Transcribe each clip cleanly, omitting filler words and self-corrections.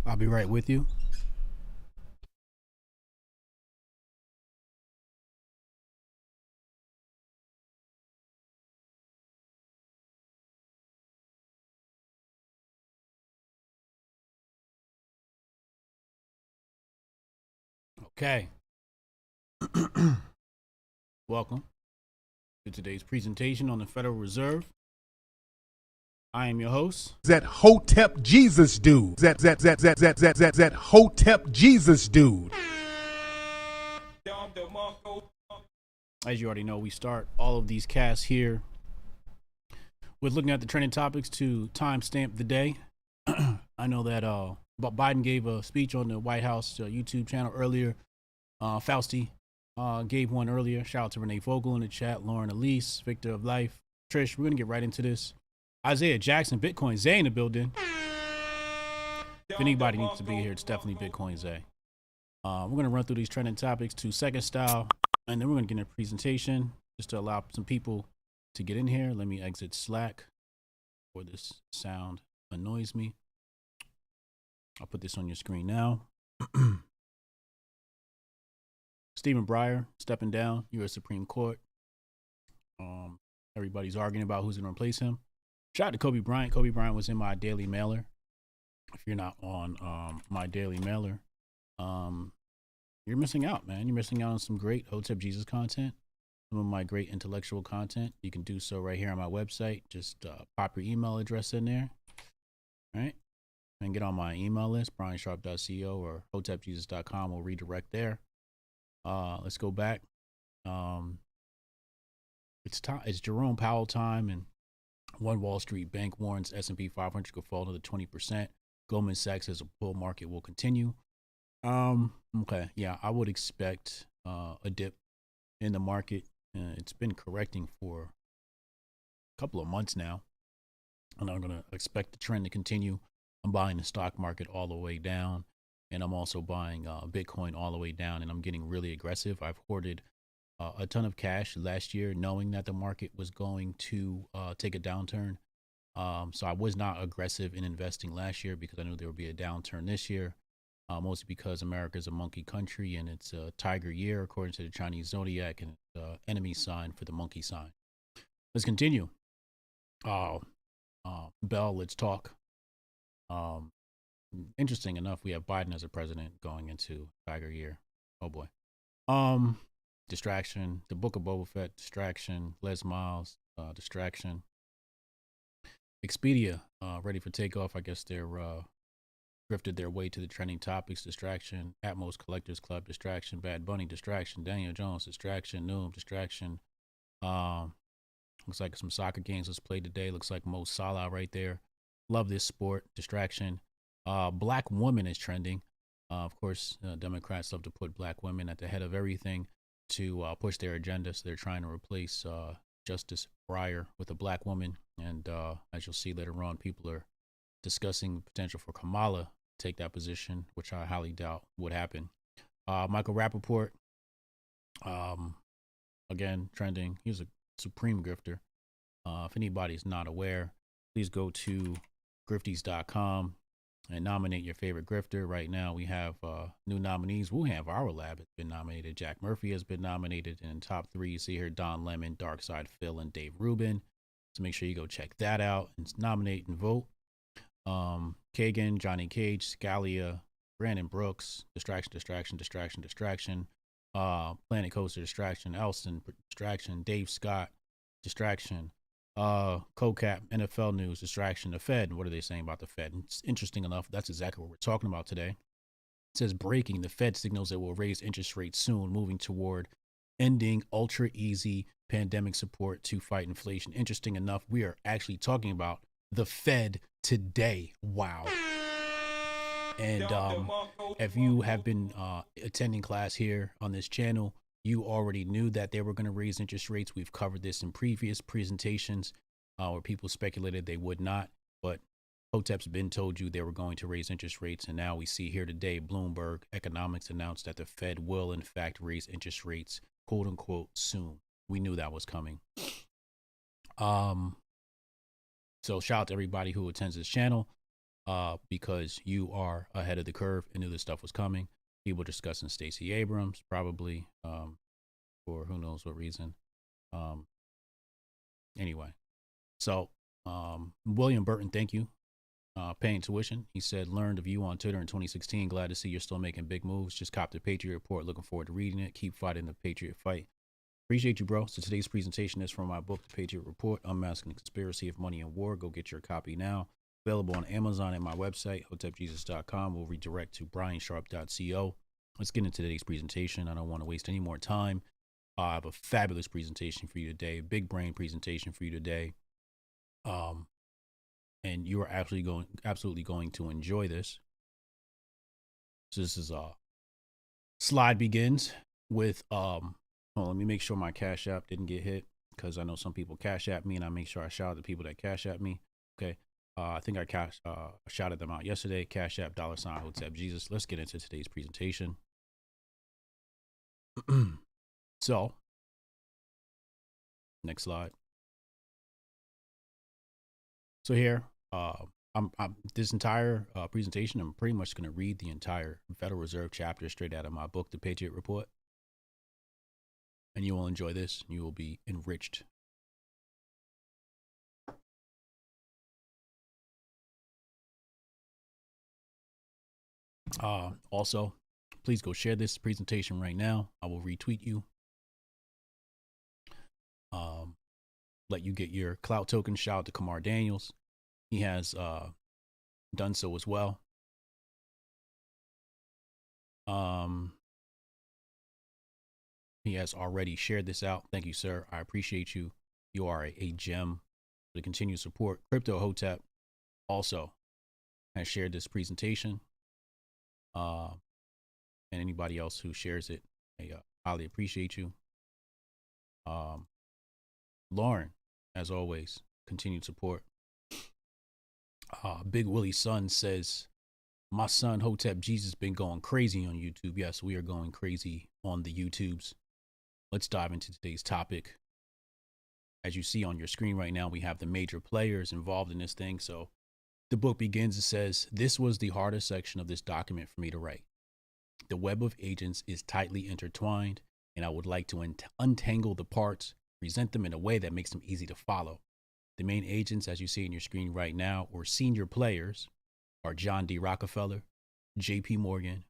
I'll be right with you. Okay. Welcome to today's presentation on the Federal Reserve. I am your host. That Hotep Jesus dude. That Hotep Jesus dude. As you already know, we start all of these casts here with looking at the trending topics to timestamp the day. I know that Biden gave a speech on the White House YouTube channel earlier. Fausti gave one earlier. Shout out to Renee Vogel in the chat, Lauren Elise, Victor of Life, Trish. We're going to get right into this. Isaiah Jackson, Bitcoin Zay in the building. If anybody needs to be here, it's definitely Bitcoin Zay. We're going to run through these trending topics to second style, and then we're going to get in a presentation just to allow some people to get in here. Let me exit Slack before this sound annoys me. I'll put this on your screen now. Stephen Breyer stepping down, U.S. Supreme Court. Everybody's arguing about who's going to replace him. Shout out to Kobe Bryant. Kobe Bryant was in my daily mailer. If you're not on my daily mailer, you're missing out, man. You're missing out on some great Hotep Jesus content, some of my great intellectual content. You can do so right here on my website. Just pop your email address in there, right? And get on my email list, briansharp.co or hotepjesus.com. We'll redirect there. Let's go back. It's Jerome Powell time, and one Wall Street bank warns S&P 500 could fall another 20%. Goldman Sachs says a bull market will continue. Okay, yeah, I would expect a dip in the market. It's been correcting for a couple of months now, and I'm going to expect the trend to continue. I'm buying the stock market all the way down, and I'm also buying Bitcoin all the way down, and I'm getting really aggressive. I've hoarded a ton of cash last year, knowing that the market was going to take a downturn. So I was not aggressive in investing last year because I knew there would be a downturn this year, mostly because America is a monkey country and it's a tiger year, according to the Chinese zodiac, and it's the enemy sign for the monkey sign. Let's continue. Bell, let's talk. Interesting enough, we have Biden as a president going into tiger year. Oh boy. Distraction, the Book of Boba Fett, distraction, Les Miles, distraction. Expedia, ready for takeoff. I guess they're drifted their way to the trending topics. Distraction, Atmos Collectors Club, distraction, Bad Bunny, distraction, Daniel Jones, distraction, Noom, distraction. Looks like some soccer games was played today. Looks like Mo Salah right there. Love this sport, distraction. Black woman is trending. Of course, Democrats love to put black women at the head of everything to push their agenda. So they're trying to replace Justice Breyer with a black woman. And as you'll see later on, people are discussing the potential for Kamala to take that position, which I highly doubt would happen. Michael Rapaport, again, trending. He's a supreme grifter. If anybody's not aware, please go to grifties.com and nominate your favorite grifter. Right now, we have new nominees. We have Our Lab has been nominated. Jack Murphy has been nominated. And in top three, you see here Don Lemon, Darkside Phil, and Dave Rubin. So make sure you go check that out and nominate and vote. Kagan, Johnny Cage, Scalia, Brandon Brooks, distraction. Planet Coaster, distraction. Elston, distraction. Dave Scott, distraction. CoCap, NFL news, distraction. The Fed, what are they saying about the Fed? It's interesting enough, that's exactly what we're talking about today. It says breaking, the Fed signals it will raise interest rates soon, moving toward ending ultra easy pandemic support to fight inflation. Interesting enough, we are actually talking about the Fed today. Wow. And if you have been attending class here on this channel, you already knew that they were going to raise interest rates. We've covered this in previous presentations where people speculated they would not, but Hotep's been told you they were going to raise interest rates. And now we see here today, Bloomberg Economics announced that the Fed will in fact raise interest rates, quote unquote, soon. We knew that was coming. So shout out to everybody who attends this channel. because you are ahead of the curve and knew this stuff was coming. People discussing Stacey Abrams, probably, for who knows what reason. Anyway, so William Burton, thank you. Paying tuition. He said, learned of you on Twitter in 2016. Glad to see you're still making big moves. Just copped the Patriot Report. Looking forward to reading it. Keep fighting the Patriot fight. Appreciate you, bro. So today's presentation is from my book, The Patriot Report, Unmasking the Conspiracy of Money and War. Go get your copy now. Available on Amazon and my website, hotepjesus.com. We'll redirect to briansharp.co. Let's get into today's presentation. I don't want to waste any more time. I have a fabulous presentation for you today, a big brain presentation for you today. And you are absolutely going to enjoy this. So this is slide begins with let me make sure my Cash App didn't get hit, because I know some people Cash App me, and I make sure I shout out the people that Cash App me. Okay. I think I shouted them out yesterday. Cash App $ Hotep Jesus. Let's get into today's presentation. So, next slide. So here, this entire presentation, I'm pretty much going to read the entire Federal Reserve chapter straight out of my book, The Patriot Report. And you will enjoy this. You will be enriched. Also, please go share this presentation right now. I will retweet you. Let you get your clout token. Shout out to Kamar Daniels. He has done so as well. He has already shared this out. Thank you, sir. I appreciate you. You are a gem for the continued support. Crypto Hotep also has shared this presentation. And anybody else who shares it, I highly appreciate you. Lauren, as always, continued support. Big Willie's son says, my son Hotep Jesus been going crazy on YouTube. Yes, we are going crazy on the YouTubes. Let's dive into today's topic. As you see on your screen right now, we have the major players involved in this thing. So the book begins, it says, this was the hardest section of this document for me to write. The web of agents is tightly intertwined, and I would like to untangle the parts, present them in a way that makes them easy to follow. The main agents, as you see on your screen right now, or senior players, are John D. Rockefeller, J.P. Morgan,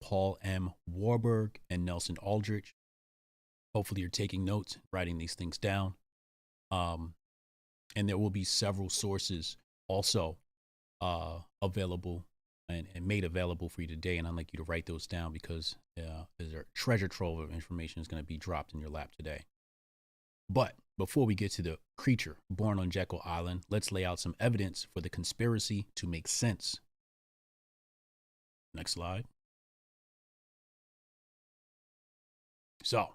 Paul M. Warburg, and Nelson Aldrich. Hopefully you're taking notes, writing these things down. And there will be several sources also available and made available for you today. And I'd like you to write those down, because there's a treasure trove of information is going to be dropped in your lap today. But before we get to the creature born on Jekyll Island, let's lay out some evidence for the conspiracy to make sense. Next slide. So,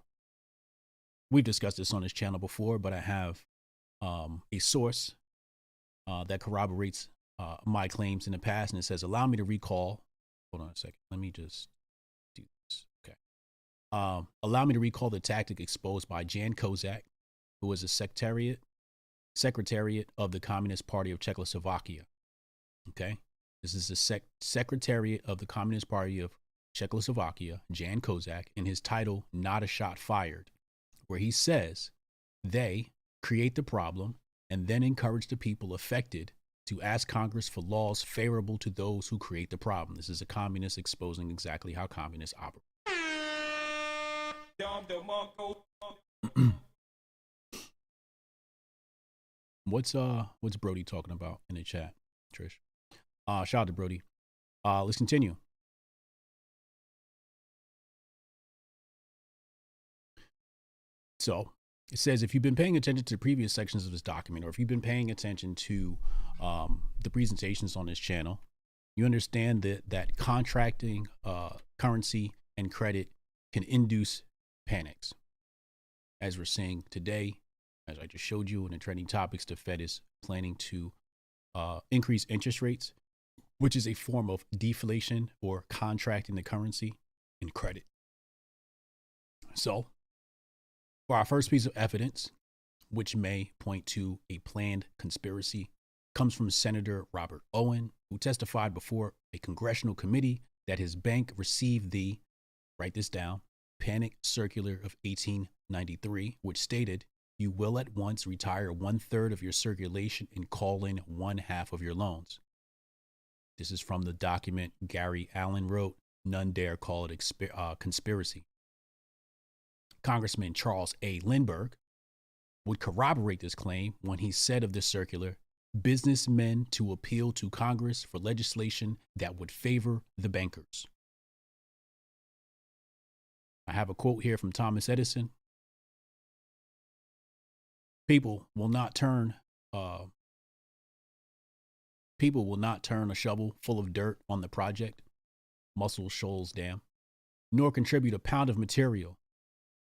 we've discussed this on this channel before, but I have a source that corroborates my claims in the past, and it says, allow me to recall. Hold on a second. Let me just do this. Okay. Allow me to recall the tactic exposed by Jan Kozak, who was a secretariat of the Communist Party of Czechoslovakia. Okay. This is the secretariat of the Communist Party of Czechoslovakia, Jan Kozak, in his title, Not a Shot Fired, where he says they create the problem and then encourage the people affected to ask Congress for laws favorable to those who create the problem. This is a communist exposing exactly how communists operate. What's Brody talking about in the chat, Trish? Shout out to Brody. Let's continue. So it says, if you've been paying attention to the previous sections of this document, or if you've been paying attention to the presentations on this channel, you understand that contracting currency and credit can induce panics. As we're seeing today, as I just showed you in the trending topics, the Fed is planning to increase interest rates, which is a form of deflation or contracting the currency and credit. So, for our first piece of evidence, which may point to a planned conspiracy comes from Senator Robert Owen, who testified before a congressional committee that his bank received the, write this down, Panic Circular of 1893, which stated, you will at once retire 1/3 of your circulation and call in 1/2 of your loans. This is from the document Gary Allen wrote, None Dare Call It Conspiracy. Congressman Charles A. Lindbergh would corroborate this claim when he said of this circular, businessmen to appeal to Congress for legislation that would favor the bankers. I have a quote here from Thomas Edison. People will not turn a shovel full of dirt on the project, Muscle Shoals Dam, nor contribute a pound of material.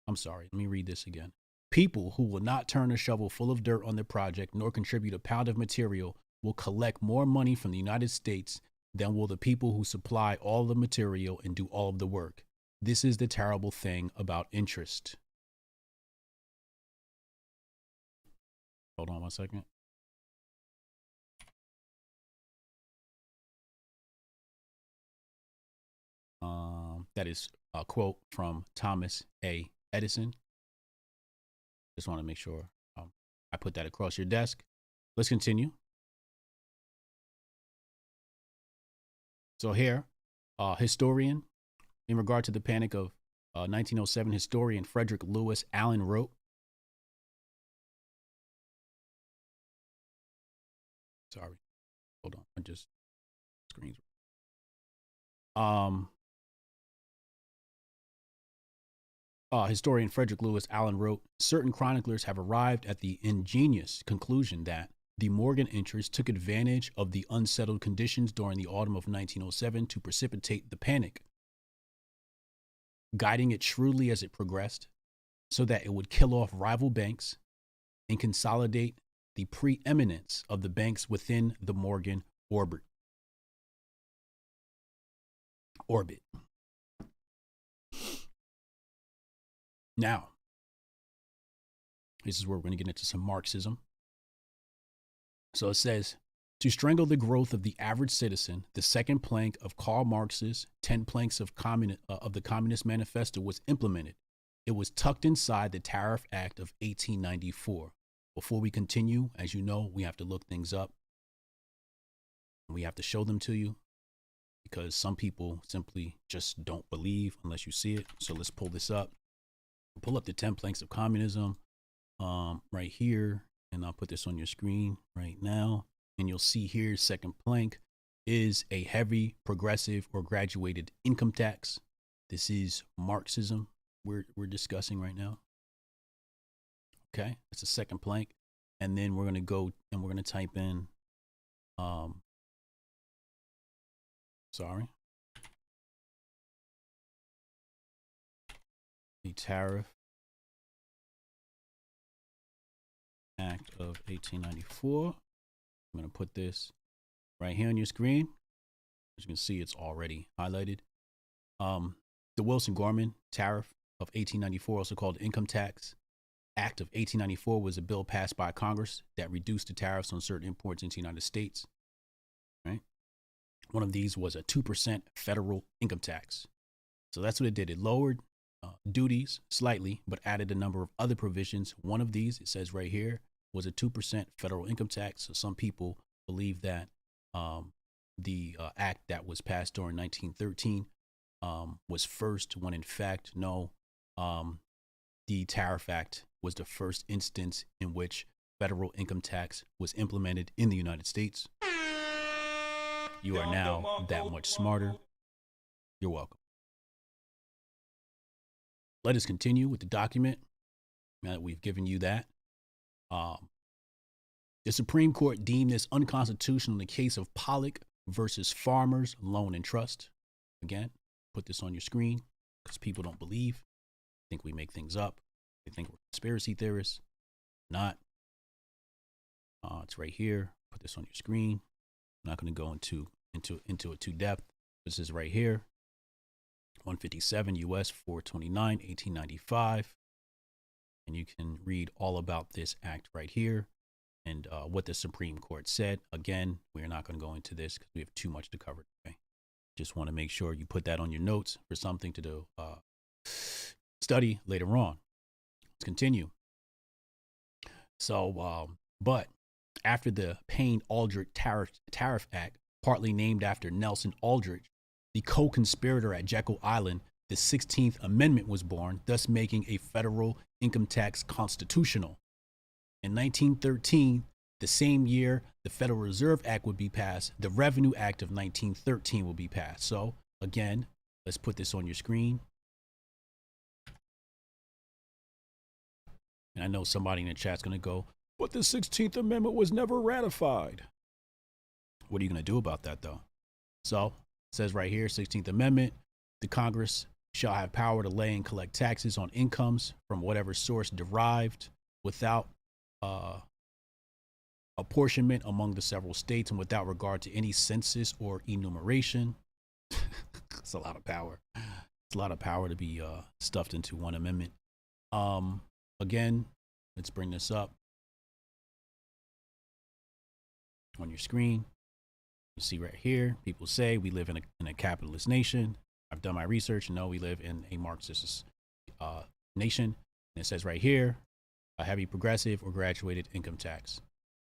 I'm sorry, let me read this again. People who will not turn a shovel full of dirt on the project nor contribute a pound of material will collect more money from the United States than will the people who supply all the material and do all of the work. This is the terrible thing about interest. Hold on 1 second. That is a quote from Thomas A. Edison. Just want to make sure I put that across your desk. Let's continue. So here, historian, in regard to the panic of 1907, historian Frederick Lewis Allen wrote, sorry, hold on, I just screens. Historian Frederick Lewis Allen wrote, certain chroniclers have arrived at the ingenious conclusion that the Morgan interests took advantage of the unsettled conditions during the autumn of 1907 to precipitate the panic, guiding it shrewdly as it progressed so that it would kill off rival banks and consolidate the preeminence of the banks within the Morgan orbit. Now, this is where we're going to get into some Marxism. So it says, to strangle the growth of the average citizen, the second plank of Karl Marx's 10 planks of the Communist Manifesto was implemented. It was tucked inside the Tariff Act of 1894. Before we continue, as you know, we have to look things up. We have to show them to you because some people simply just don't believe unless you see it. So let's pull this up. Pull up the 10 planks of communism right here, and I'll put this on your screen right now. And you'll see here, second plank is a heavy, progressive, or graduated income tax. This is Marxism we're discussing right now. Okay, that's the second plank. And then we're going to go and we're going to type in, the Tariff Act of 1894. I'm going to put this right here on your screen. As you can see, it's already highlighted. The Wilson-Gorman Tariff of 1894, also called Income Tax Act of 1894, was a bill passed by Congress that reduced the tariffs on certain imports into the United States. Right? One of these was a 2% federal income tax. So that's what it did. It lowered duties slightly, but added a number of other provisions. One of these, it says right here, was a 2% federal income tax. So some people believe that the act that was passed during 1913 was first, when in fact, no, the Tariff Act was the first instance in which federal income tax was implemented in the United States. You are now that much smarter. You're welcome. Let us continue with the document. Now that we've given you that, the Supreme Court deemed this unconstitutional in the case of Pollock versus Farmers Loan and Trust. Again, put this on your screen because people don't believe, think we make things up. They think we're conspiracy theorists. Not. It's right here. Put this on your screen. I'm not going to go into it too depth. This is right here. 157 U.S. 429, 1895. And you can read all about this act right here. and what the Supreme Court said. Again, we're not going to go into this because we have too much to cover today. Just want to make sure you put that on your notes for something to do, study later on. Let's continue. So, but after the Payne-Aldrich Tariff Act, partly named after Nelson Aldrich, the co-conspirator at Jekyll Island, the 16th Amendment was born, thus making a federal income tax constitutional. In 1913, the same year the Federal Reserve Act would be passed, the Revenue Act of 1913 will be passed. So, again, let's put this on your screen. And I know somebody in the chat's going to go, but the 16th Amendment was never ratified. What are you going to do about that, though? So, it says right here, 16th Amendment, the Congress shall have power to lay and collect taxes on incomes from whatever source derived without apportionment among the several states and without regard to any census or enumeration. It's a lot of power. It's a lot of power to be stuffed into one amendment. Again, let's bring this up on your screen. You see right here, people say we live in a capitalist nation. I've done my research. No, we live in a Marxist nation. And it says right here, a heavy progressive or graduated income tax.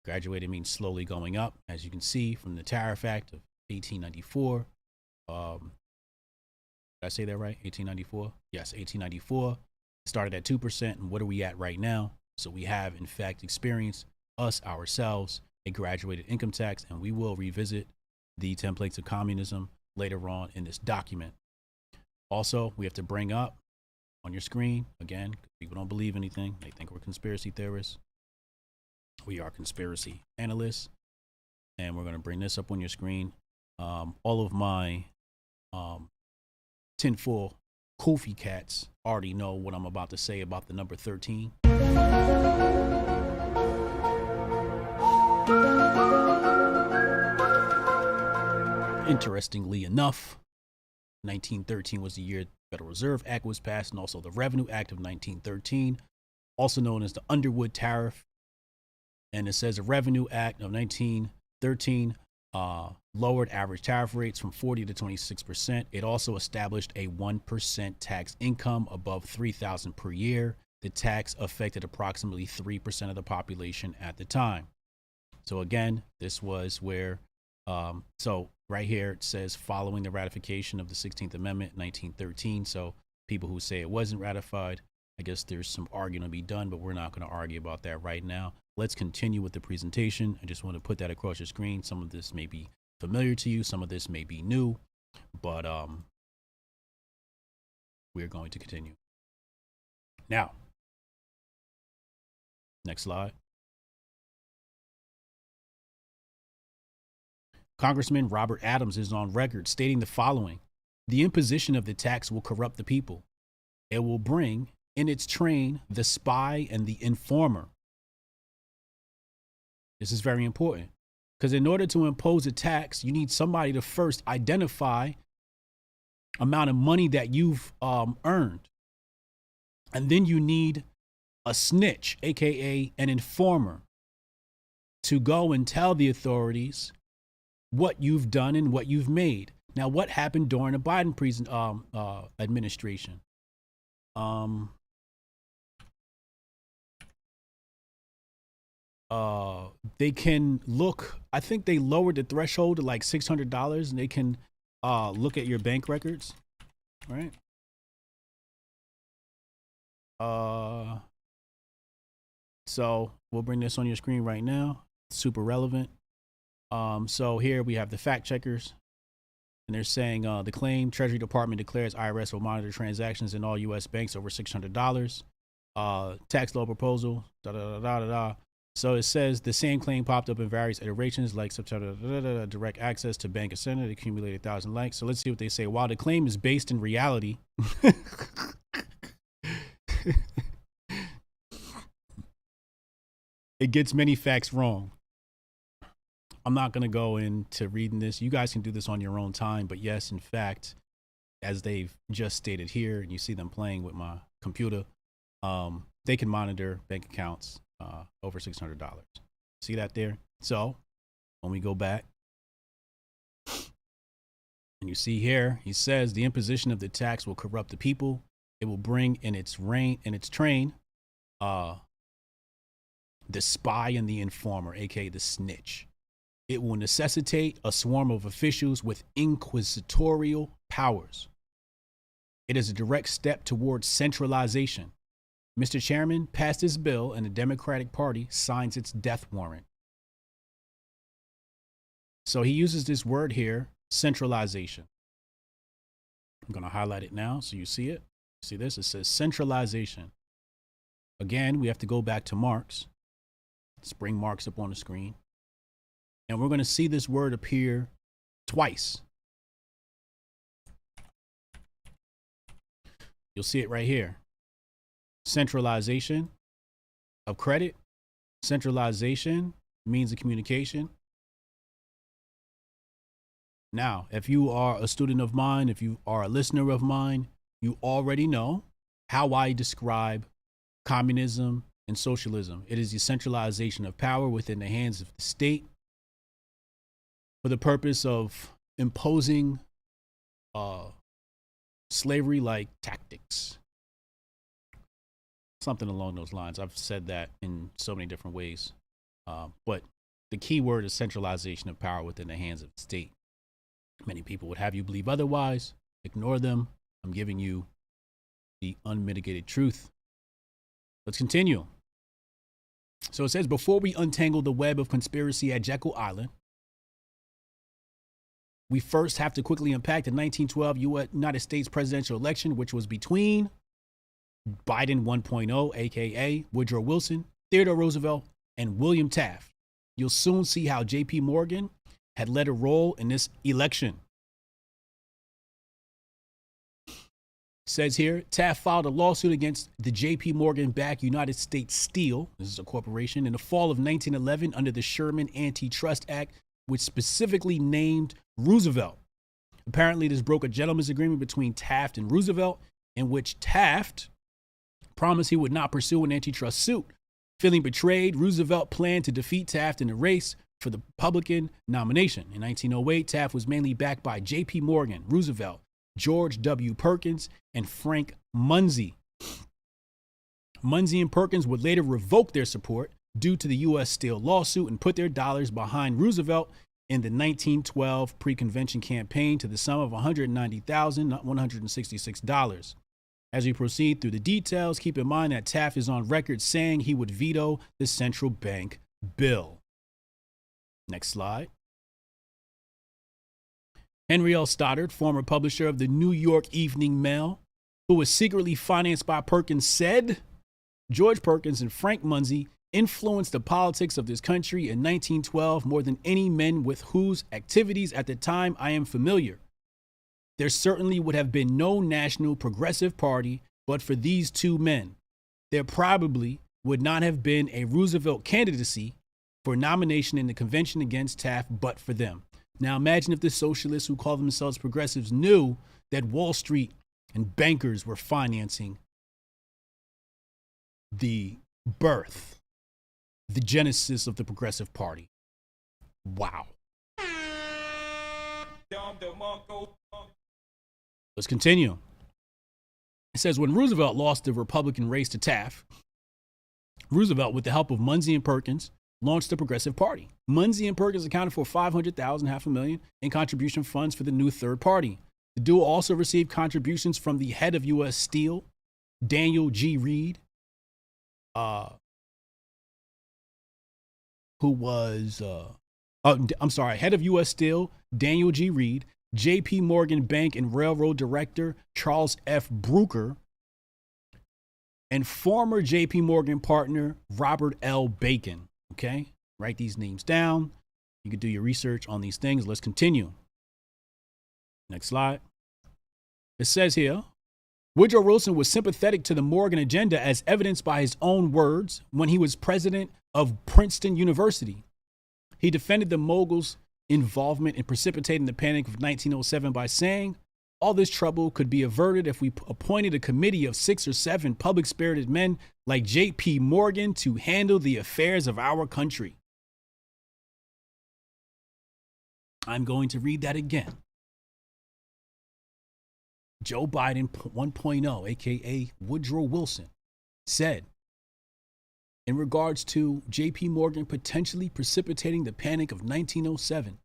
Graduated means slowly going up, as you can see from the Tariff Act of 1894. Did I say that right? 1894? Yes, 1894. Started at 2%. And what are we at right now? So we have, in fact, experienced ourselves a graduated income tax, and we will revisit the templates of communism later on in this document. Also, we have to bring up on your screen, again, people don't believe anything. They think we're conspiracy theorists. We are conspiracy analysts, and we're going to bring this up on your screen. All of my tinfoil Kofi cats already know what I'm about to say about the number 13. Interestingly enough, 1913 was the year the Federal Reserve Act was passed, and also the Revenue Act of 1913, also known as the Underwood Tariff. And it says the Revenue Act of 1913 lowered average tariff rates from 40 to 26%. It also established a 1% tax income above $3,000 per year. The tax affected approximately 3% of the population at the time. So again, this was where, so right here it says following the ratification of the 16th Amendment, 1913. So people who say it wasn't ratified, I guess there's some arguing to be done, but we're not going to argue about that right now. Let's continue with the presentation. I just want to put that across your screen. Some of this may be familiar to you. Some of this may be new, but we're going to continue. Now, next slide. Congressman Robert Adams is on record stating the following: the imposition of the tax will corrupt the people. It will bring in its train the spy and the informer. This is very important, because in order to impose a tax, you need somebody to first identify amount of money that you've earned. And then you need a snitch, aka an informer, to go and tell the authorities what you've done and what you've made. Now, what happened during the Biden administration? They can look, I think they lowered the threshold to like $600, and they can look at your bank records, right? So we'll bring this on your screen right now. Super relevant. So here we have the fact checkers, and they're saying the claim: Treasury Department declares IRS will monitor transactions in all U.S. banks over $600. Tax law proposal. So it says the same claim popped up in various iterations, like direct access to bank Senate accumulated 1,000 likes. So let's see what they say. While the claim is based in reality, it gets many facts wrong. I'm not going to go into reading this. You guys can do this on your own time. But yes, in fact, as they've just stated here, and you see them playing with my computer, they can monitor bank accounts over $600. See that there? So when we go back, and you see here, he says the imposition of the tax will corrupt the people. It will bring in its train, the spy and the informer, aka the snitch. It will necessitate a swarm of officials with inquisitorial powers. It is a direct step towards centralization. Mr. Chairman, pass this bill and the Democratic Party signs its death warrant. So he uses this word here, centralization. I'm going to highlight it now so you see it. See this? It says centralization. Again, we have to go back to Marx. Let's bring Marx up on the screen. And we're going to see this word appear twice. You'll see it right here. Centralization of credit. Centralization, means of communication. Now, if you are a student of mine, if you are a listener of mine, you already know how I describe communism and socialism. It is the centralization of power within the hands of the state for the purpose of imposing slavery-like tactics. Something along those lines. I've said that in so many different ways. But the key word is centralization of power within the hands of the state. Many people would have you believe otherwise. Ignore them. I'm giving you the unmitigated truth. Let's continue. So it says, before we untangle the web of conspiracy at Jekyll Island, we first have to quickly unpack the 1912 United States presidential election, which was between Biden 1.0, aka Woodrow Wilson, Theodore Roosevelt, and William Taft. You'll soon see how J.P. Morgan had led a role in this election. Says here, Taft filed a lawsuit against the J.P. Morgan-backed United States Steel, this is a corporation, in the fall of 1911 under the Sherman Antitrust Act, which specifically named Roosevelt. Apparently, this broke a gentleman's agreement between Taft and Roosevelt, in which Taft promised he would not pursue an antitrust suit. Feeling betrayed, Roosevelt planned to defeat Taft in the race for the Republican nomination. In 1908, Taft was mainly backed by J.P. Morgan, Roosevelt, George W. Perkins, and Frank Munsey. Munsey and Perkins would later revoke their support due to the U.S. Steel lawsuit and put their dollars behind Roosevelt in the 1912 pre-convention campaign to the sum of $190,000, not $166. As we proceed through the details, keep in mind that Taft is on record saying he would veto the central bank bill. Next slide. Henry L. Stoddard, former publisher of the New York Evening Mail, who was secretly financed by Perkins, said George Perkins and Frank Munsey influenced the politics of this country in 1912 more than any men with whose activities at the time I am familiar. There certainly would have been no national progressive party but for these two men. There probably would not have been a Roosevelt candidacy for nomination in the convention against Taft but for them. Now imagine if the socialists who call themselves progressives knew that Wall Street and bankers were financing the birth, the genesis of the Progressive Party. Wow. Let's continue. It says, when Roosevelt lost the Republican race to Taft, Roosevelt, with the help of Munsey and Perkins, launched the Progressive Party. Munsey and Perkins accounted for $500,000, $500,000 in contribution funds for the new third party. The duo also received contributions from the head of U.S. Steel, Daniel G. Reed, head of U.S. Steel, Daniel G. Reed, J.P. Morgan Bank and Railroad Director Charles F. Brooker, and former J.P. Morgan partner Robert L. Bacon. Okay, write these names down. You can do your research on these things. Let's continue. Next slide. It says here, Woodrow Wilson was sympathetic to the Morgan agenda as evidenced by his own words when he was president of Princeton University. He defended the mogul's involvement in precipitating the Panic of 1907 by saying, all this trouble could be averted if we appointed a committee of 6 or 7 public-spirited men like J.P. Morgan to handle the affairs of our country. I'm going to read that again. Joe Biden 1.0, aka Woodrow Wilson, said in regards to JP Morgan potentially precipitating the panic of 1907,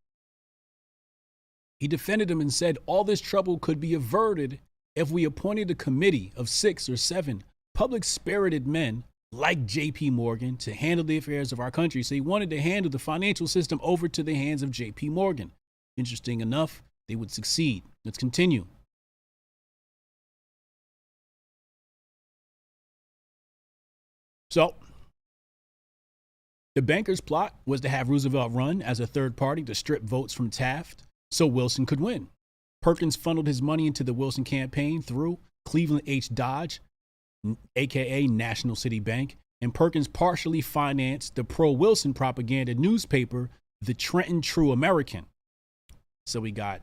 he defended him and said all this trouble could be averted if we appointed a committee of 6 or 7 public-spirited men like JP Morgan to handle the affairs of our country. So he wanted to handle the financial system over to the hands of JP Morgan. Interesting enough, they would succeed. Let's continue. So the bankers' plot was to have Roosevelt run as a third party to strip votes from Taft so Wilson could win. Perkins funneled his money into the Wilson campaign through Cleveland H. Dodge, aka National City Bank, and Perkins partially financed the pro-Wilson propaganda newspaper, the Trenton True American. So we got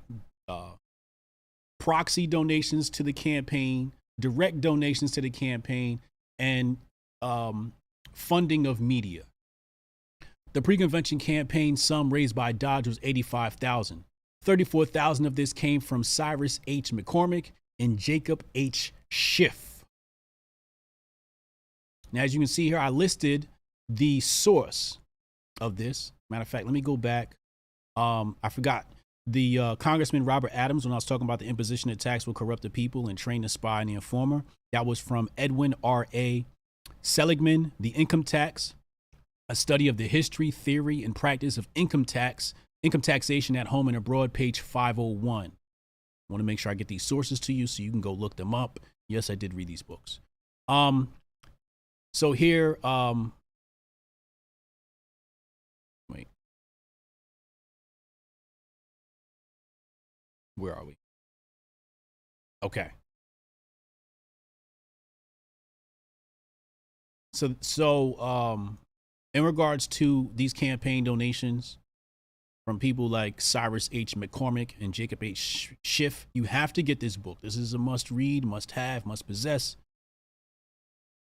proxy donations to the campaign, direct donations to the campaign, and funding of media. The pre-convention campaign sum raised by Dodge was $85,000. $34,000 of this came from Cyrus H. McCormick and Jacob H. Schiff. Now, as you can see here, I listed the source of this. Matter of fact, let me go back. I forgot. The Congressman Robert Adams, when I was talking about the imposition of tax will corrupt the people and train the spy and the informer, that was from Edwin R.A. Seligman, The Income Tax, a study of the history, theory, and practice of income taxation at home and abroad, page 501. I want to make sure I get these sources to you so you can go look them up. Yes, I did read these books. So here, wait, where are we? Okay. So in regards to these campaign donations from people like Cyrus H. McCormick and Jacob H. Schiff, you have to get this book. This is a must read, must have, must possess.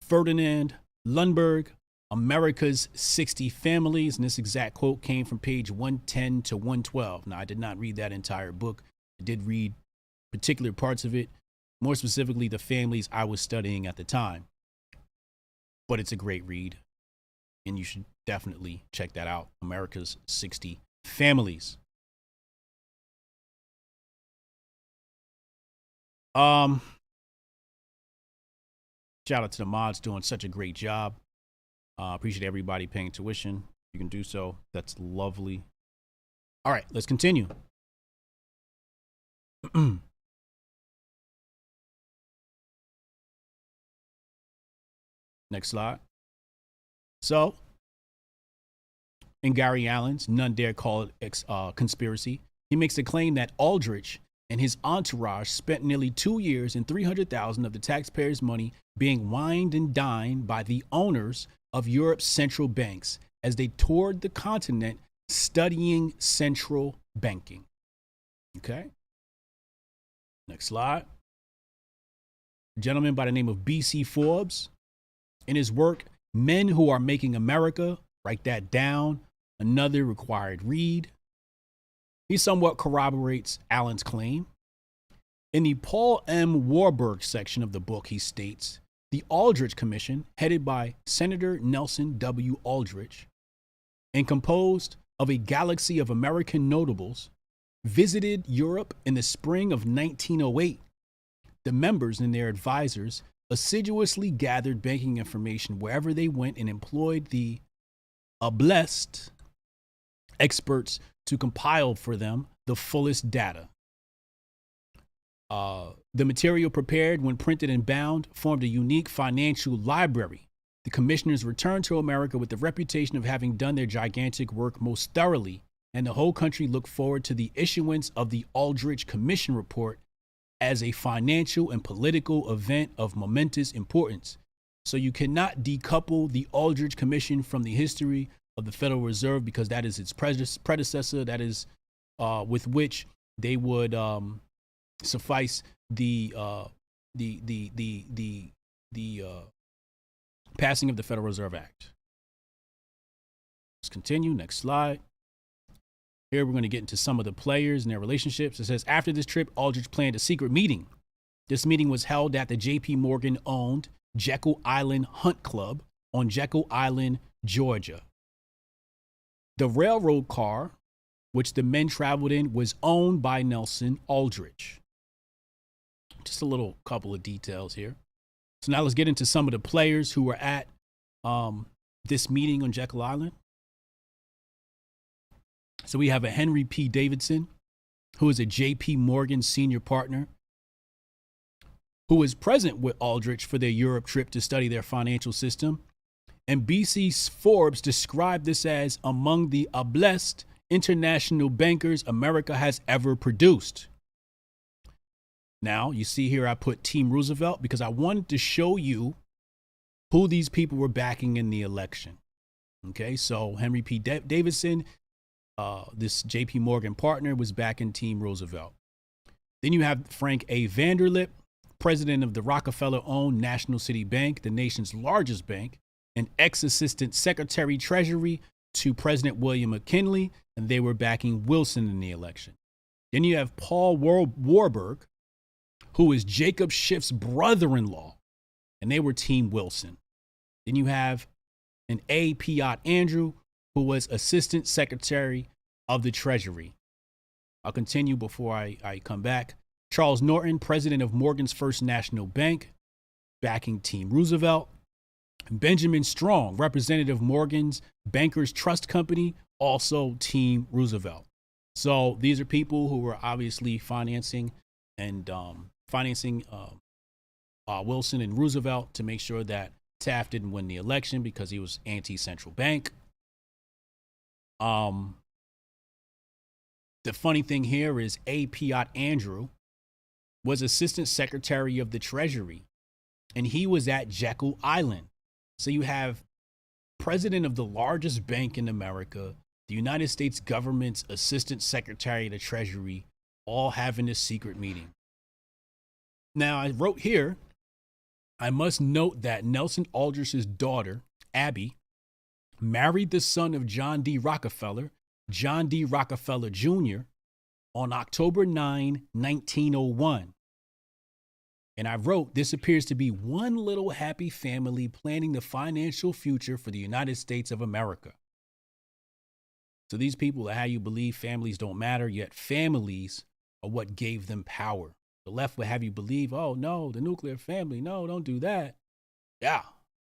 Ferdinand Lundberg, America's 60 Families. And this exact quote came from page 110 to 112. Now, I did not read that entire book. I did read particular parts of it, more specifically the families I was studying at the time. But it's a great read, and you should definitely check that out. America's 60 Families. Shout out to the mods doing such a great job. Appreciate everybody paying tuition. You can do so. That's lovely. All right, let's continue. Next slide. So, in Gary Allen's None Dare Call It Conspiracy, he makes a claim that Aldrich and his entourage spent nearly 2 years and $300,000 of the taxpayers' money being wined and dined by the owners of Europe's central banks as they toured the continent studying central banking. Okay. Next slide. A gentleman by the name of B.C. Forbes, in his work, Men Who Are Making America, write that down, another required read. He somewhat corroborates Allen's claim. In the Paul M. Warburg section of the book, he states, the Aldrich Commission, headed by Senator Nelson W. Aldrich, and composed of a galaxy of American notables, visited Europe in the spring of 1908. The members and their advisors assiduously gathered banking information wherever they went and employed the blessed experts to compile for them the fullest data. The material prepared when printed and bound formed a unique financial library. The commissioners returned to America with the reputation of having done their gigantic work most thoroughly, and the whole country looked forward to the issuance of the Aldrich Commission report as a financial and political event of momentous importance. So you cannot decouple the Aldrich Commission from the history of the Federal Reserve, because that is its predecessor. That is with which they would suffice the passing of the Federal Reserve Act. Let's continue. Next slide. Here we're going to get into some of the players and their relationships. It says, after this trip, Aldrich planned a secret meeting. This meeting was held at the J.P. Morgan-owned Jekyll Island Hunt Club on Jekyll Island, Georgia. The railroad car, which the men traveled in, was owned by Nelson Aldrich. Just a little couple of details here. So now let's get into some of the players who were at this meeting on Jekyll Island. So we have a Henry P. Davidson, who is a J.P. Morgan senior partner, who was present with Aldrich for their Europe trip to study their financial system. And B.C. Forbes described this as among the blessed international bankers America has ever produced. Now, you see here I put Team Roosevelt because I wanted to show you who these people were backing in the election. Okay, so Henry P. Davidson, this J.P. Morgan partner, was backing Team Roosevelt. Then you have Frank A. Vanderlip, president of the Rockefeller-owned National City Bank, the nation's largest bank, and ex-assistant secretary treasury to President William McKinley, and they were backing Wilson in the election. Then you have Paul Warburg, who is Jacob Schiff's brother-in-law, and they were Team Wilson. Then you have an A. Piot Andrew, who was assistant secretary of the Treasury. I'll continue before I come back. Charles Norton, president of Morgan's First National Bank, backing Team Roosevelt. Benjamin Strong, representative of Morgan's Bankers Trust Company, also Team Roosevelt. So these are people who were obviously financing Wilson and Roosevelt to make sure that Taft didn't win the election because he was anti-central bank. The funny thing here is A. Piot Andrew was assistant secretary of the Treasury, and he was at Jekyll Island. So you have president of the largest bank in America, the United States government's assistant secretary of the Treasury, all having this secret meeting. Now, I wrote here, I must note that Nelson Aldrich's daughter, Abby, married the son of John D. Rockefeller, John D. Rockefeller Jr., on October 9, 1901. And I wrote, this appears to be one little happy family planning the financial future for the United States of America. So these people are how you believe families don't matter, yet families are what gave them power. The left would have you believe, oh, no, the nuclear family. No, don't do that. Yeah.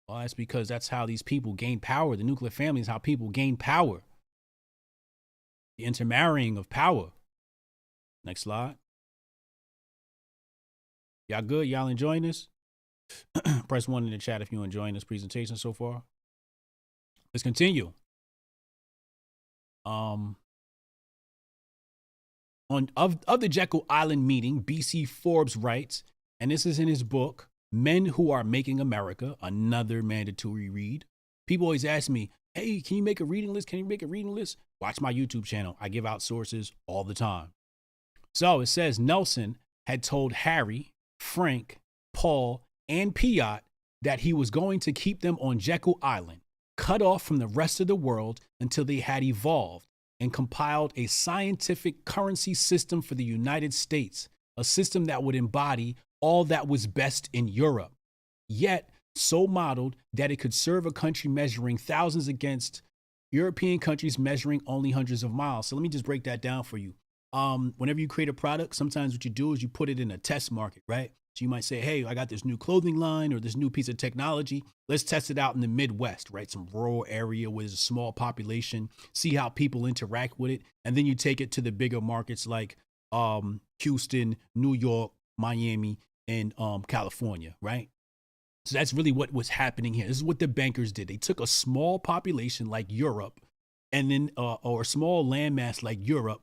Well, that's because that's how these people gain power. The nuclear family is how people gain power. The intermarrying of power. Next slide. Y'all good? Y'all enjoying this? Press 1 in the chat if you're enjoying this presentation so far. Let's continue. Of the Jekyll Island meeting, B.C. Forbes writes, and this is in his book, Men Who Are Making America, another mandatory read. People always ask me, hey, can you make a reading list? Can you make a reading list? Watch my YouTube channel. I give out sources all the time. So it says Nelson had told Harry, Frank, Paul, and Piot that he was going to keep them on Jekyll Island, cut off from the rest of the world until they had evolved and compiled a scientific currency system for the United States, a system that would embody all that was best in Europe, yet so modeled that it could serve a country measuring thousands against European countries measuring only hundreds of miles. So let me just break that down for you. Whenever you create a product, sometimes what you do is you put it in a test market, right? So you might say, hey, I got this new clothing line or this new piece of technology. Let's test it out in the Midwest, right? Some rural area with a small population, see how people interact with it. And then you take it to the bigger markets like Houston, New York, Miami, and California, right? So that's really what was happening here. This is what the bankers did. They took a small population like Europe and then or a small landmass like Europe.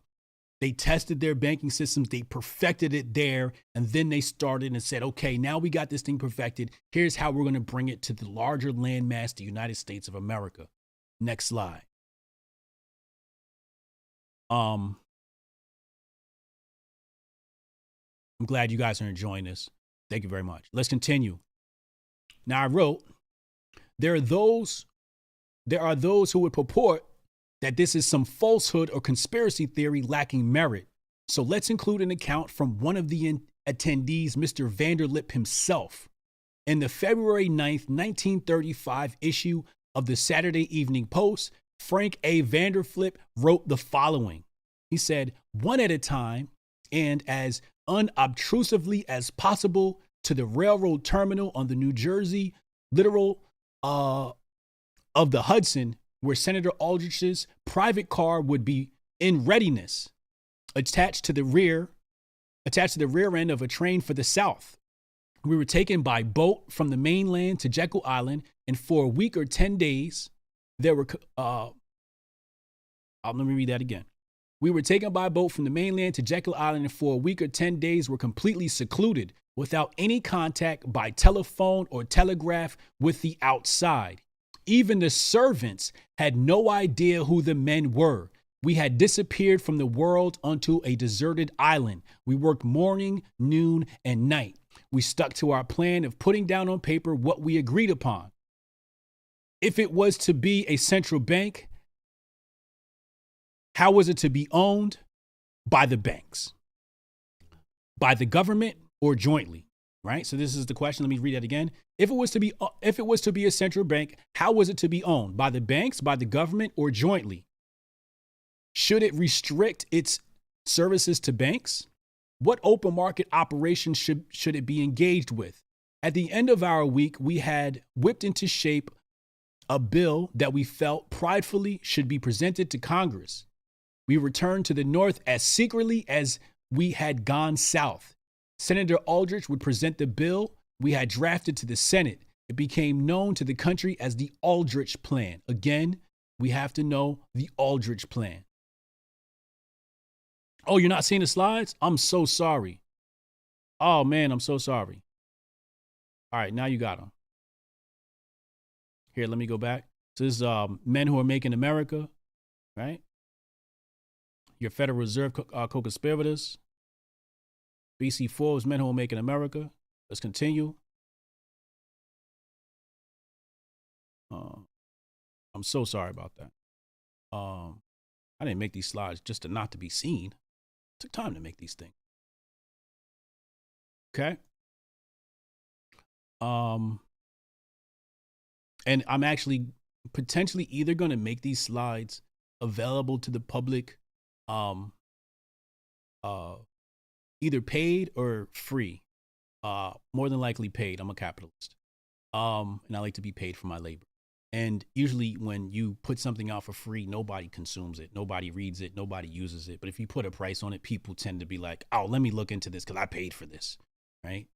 They tested their banking systems. They perfected it there. And then they started and said, OK, now we got this thing perfected. Here's how we're going to bring it to the larger landmass, the United States of America. Next slide. I'm glad you guys are enjoying this. Thank you very much. Let's continue. Now, I wrote, there are those who would purport that this is some falsehood or conspiracy theory lacking merit. So let's include an account from one of the attendees, Mr. Vanderlip himself. In the February 9th, 1935 issue of the Saturday Evening Post, Frank A. Vanderlip wrote the following. He said, one at a time and as unobtrusively as possible to the railroad terminal on the New Jersey littoral of the Hudson, where Senator Aldrich's private car would be in readiness, attached to the rear end of a train for the South. We were taken by boat from the mainland to Jekyll Island, and for a week or 10 days, there were, let me read that again. We were taken by boat from the mainland to Jekyll Island, and for a week or 10 days were completely secluded, without any contact by telephone or telegraph with the outside. Even the servants had no idea who the men were. We had disappeared from the world onto a deserted island. We worked morning, noon, and night. We stuck to our plan of putting down on paper what we agreed upon. If it was to be a central bank, how was it to be owned? By the banks, by the government, or jointly, right? So this is the question. Let me read that again. If it was to be a central bank, how was it to be owned? By the banks, by the government, or jointly? Should it restrict its services to banks? What open market operations should it be engaged with? At the end of our week, we had whipped into shape a bill that we felt pridefully should be presented to Congress. We returned to the North as secretly as we had gone South. Senator Aldrich would present the bill we had drafted to the Senate. It became known to the country as the Aldrich Plan. Again, we have to know the Aldrich Plan. Oh, you're not seeing the slides? I'm so sorry. Oh, man, I'm so sorry. All right, now you got them. Here, let me go back. So this is Men Who Are Making America, right? Your Federal Reserve co-conspirators. BC Forbes, Men Who Are Making America. Let's continue. I'm so sorry about that. I didn't make these slides just to not to be seen. It took time to make these things. Okay. And I'm actually potentially either going to make these slides available to the public, either paid or free. More than likely paid. I'm a capitalist. And I like to be paid for my labor. And usually when you put something out for free, nobody consumes it. Nobody reads it. Nobody uses it. But if you put a price on it, people tend to be like, oh, let me look into this because I paid for this. Right.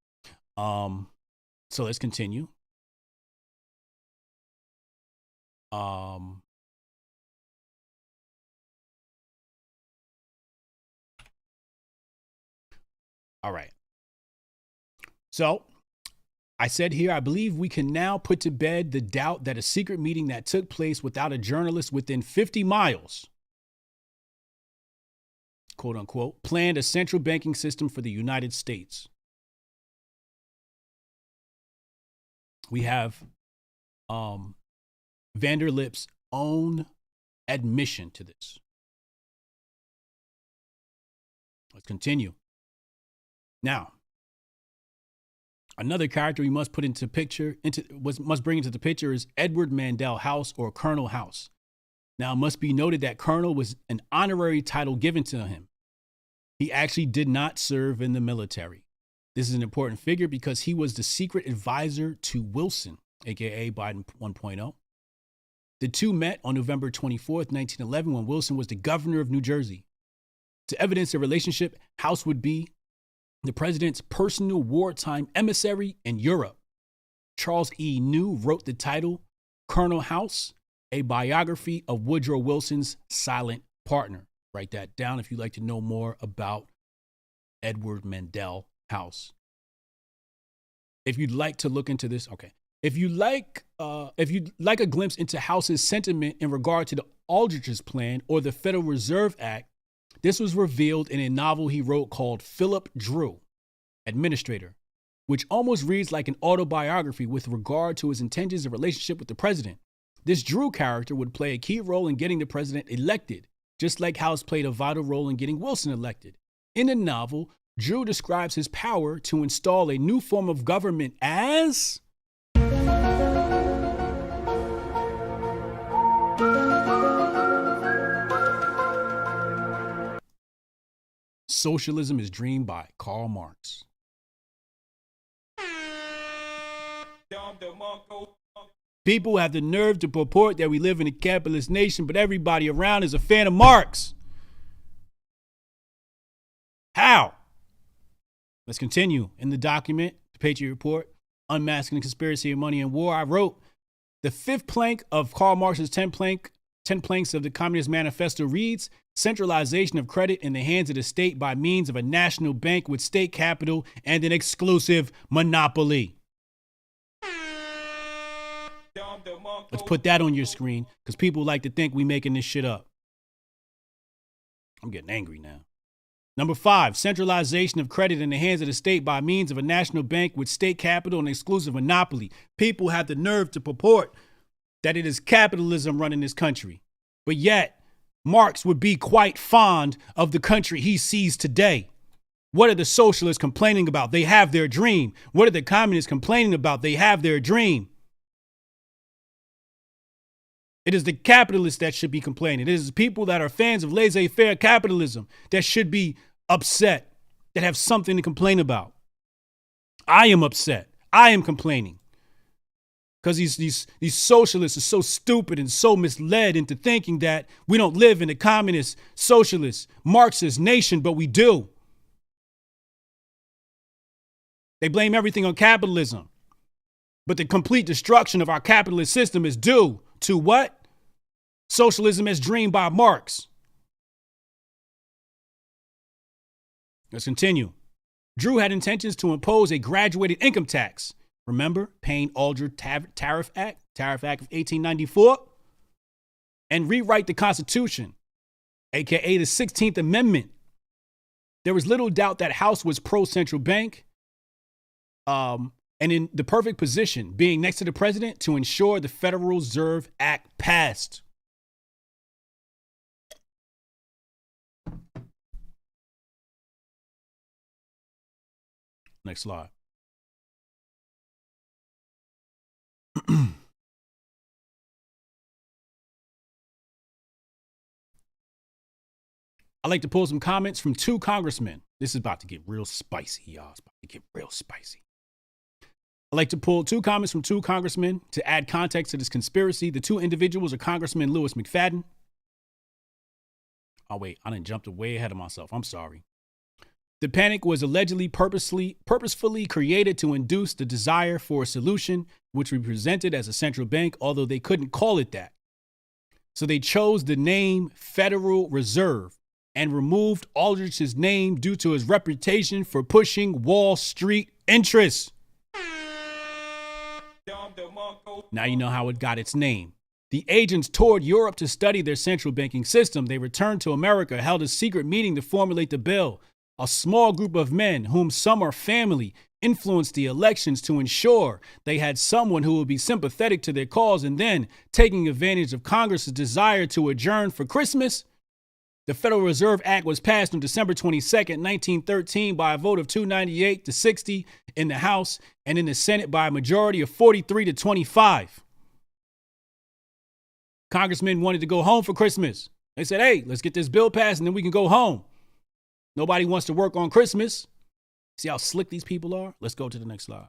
So let's continue. All right. So I said here, I believe we can now put to bed the doubt that a secret meeting that took place without a journalist within 50 miles, quote unquote, planned a central banking system for the United States. We have Vanderlip's own admission to this. Let's continue. Now, another character we must bring into the picture is Edward Mandell House, or Colonel House. Now, it must be noted that Colonel was an honorary title given to him. He actually did not serve in the military. This is an important figure because he was the secret advisor to Wilson, aka Biden 1.0. The two met on November 24th, 1911, when Wilson was the governor of New Jersey. To evidence their relationship, House would be the president's personal wartime emissary in Europe. Charles E. New wrote the title Colonel House, a biography of Woodrow Wilson's silent partner. Write that down if you'd like to know more about Edward Mandell House. If you'd like to look into this, okay. If you'd like a glimpse into House's sentiment in regard to the Aldrich's plan or the Federal Reserve Act, this was revealed in a novel he wrote called Philip Drew, Administrator, which almost reads like an autobiography with regard to his intentions and relationship with the president. This Drew character would play a key role in getting the president elected, just like House played a vital role in getting Wilson elected. In the novel, Drew describes his power to install a new form of government as Socialism is Dreamed by Karl Marx. People have the nerve to purport that we live in a capitalist nation, but everybody around is a fan of Marx. How? Let's continue. In the document, the Patriot Report, Unmasking the Conspiracy of Money and War, I wrote, the fifth plank of Karl Marx's 10 planks of the Communist Manifesto reads, centralization of credit in the hands of the state by means of a national bank with state capital and an exclusive monopoly. Let's put that on your screen because people like to think we making this shit up. I'm getting angry now. Number 5, centralization of credit in the hands of the state by means of a national bank with state capital and exclusive monopoly. People have the nerve to purport that it is capitalism running this country. But yet, Marx would be quite fond of the country he sees today. What are the socialists complaining about? They have their dream. What are the communists complaining about? They have their dream. It is the capitalists that should be complaining. It is people that are fans of laissez-faire capitalism that should be upset, that have something to complain about. I am upset. I am complaining. Because these socialists are so stupid and so misled into thinking that we don't live in a communist, socialist, Marxist nation, but we do. They blame everything on capitalism. But the complete destruction of our capitalist system is due to what? Socialism as dreamed by Marx. Let's continue. Drew had intentions to impose a graduated income tax. Remember, Payne-Aldrich Tariff Act of 1894? And rewrite the Constitution, aka the 16th Amendment. There was little doubt that House was pro-central bank, and in the perfect position, being next to the president to ensure the Federal Reserve Act passed. Next slide. I'd like to pull some comments from 2 congressmen. This is about to get real spicy, y'all. It's about to get real spicy. I'd like to pull 2 comments from 2 congressmen to add context to this conspiracy. The 2 individuals are Congressman Louis McFadden. Oh, wait, I done jumped way ahead of myself. I'm sorry. The panic was allegedly purposefully created to induce the desire for a solution, which we presented as a central bank, although they couldn't call it that. So they chose the name Federal Reserve and removed Aldrich's name due to his reputation for pushing Wall Street interests. Now you know how it got its name. The agents toured Europe to study their central banking system. They returned to America, held a secret meeting to formulate the bill. A small group of men, whom some are family, influenced the elections to ensure they had someone who would be sympathetic to their cause, and then, taking advantage of Congress's desire to adjourn for Christmas, the Federal Reserve Act was passed on December 22nd, 1913 by a vote of 298 to 60 in the House and in the Senate by a majority of 43 to 25. Congressmen wanted to go home for Christmas. They said, hey, let's get this bill passed and then we can go home. Nobody wants to work on Christmas. See how slick these people are? Let's go to the next slide.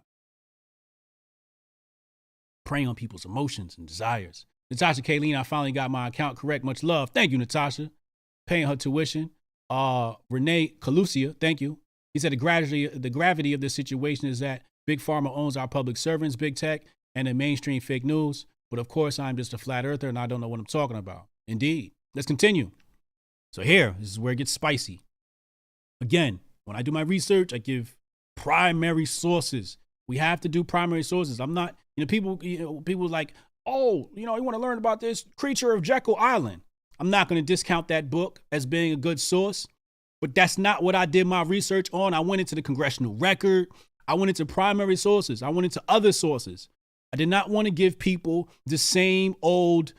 Preying on people's emotions and desires. Natasha Kayleen, I finally got my account correct. Much love. Thank you, Natasha. Paying her tuition. Renee Calusia, thank you. He said the gravity of this situation is that Big Pharma owns our public servants, big tech, and the mainstream fake news. But of course, I'm just a flat earther and I don't know what I'm talking about. Indeed. Let's continue. So here, this is where it gets spicy. Again, when I do my research, I give primary sources. We have to do primary sources. I'm not, people like, oh, you want to learn about this creature of Jekyll Island. I'm not going to discount that book as being a good source, but that's not what I did my research on. I went into the congressional record. I went into primary sources. I went into other sources. I did not want to give people the same old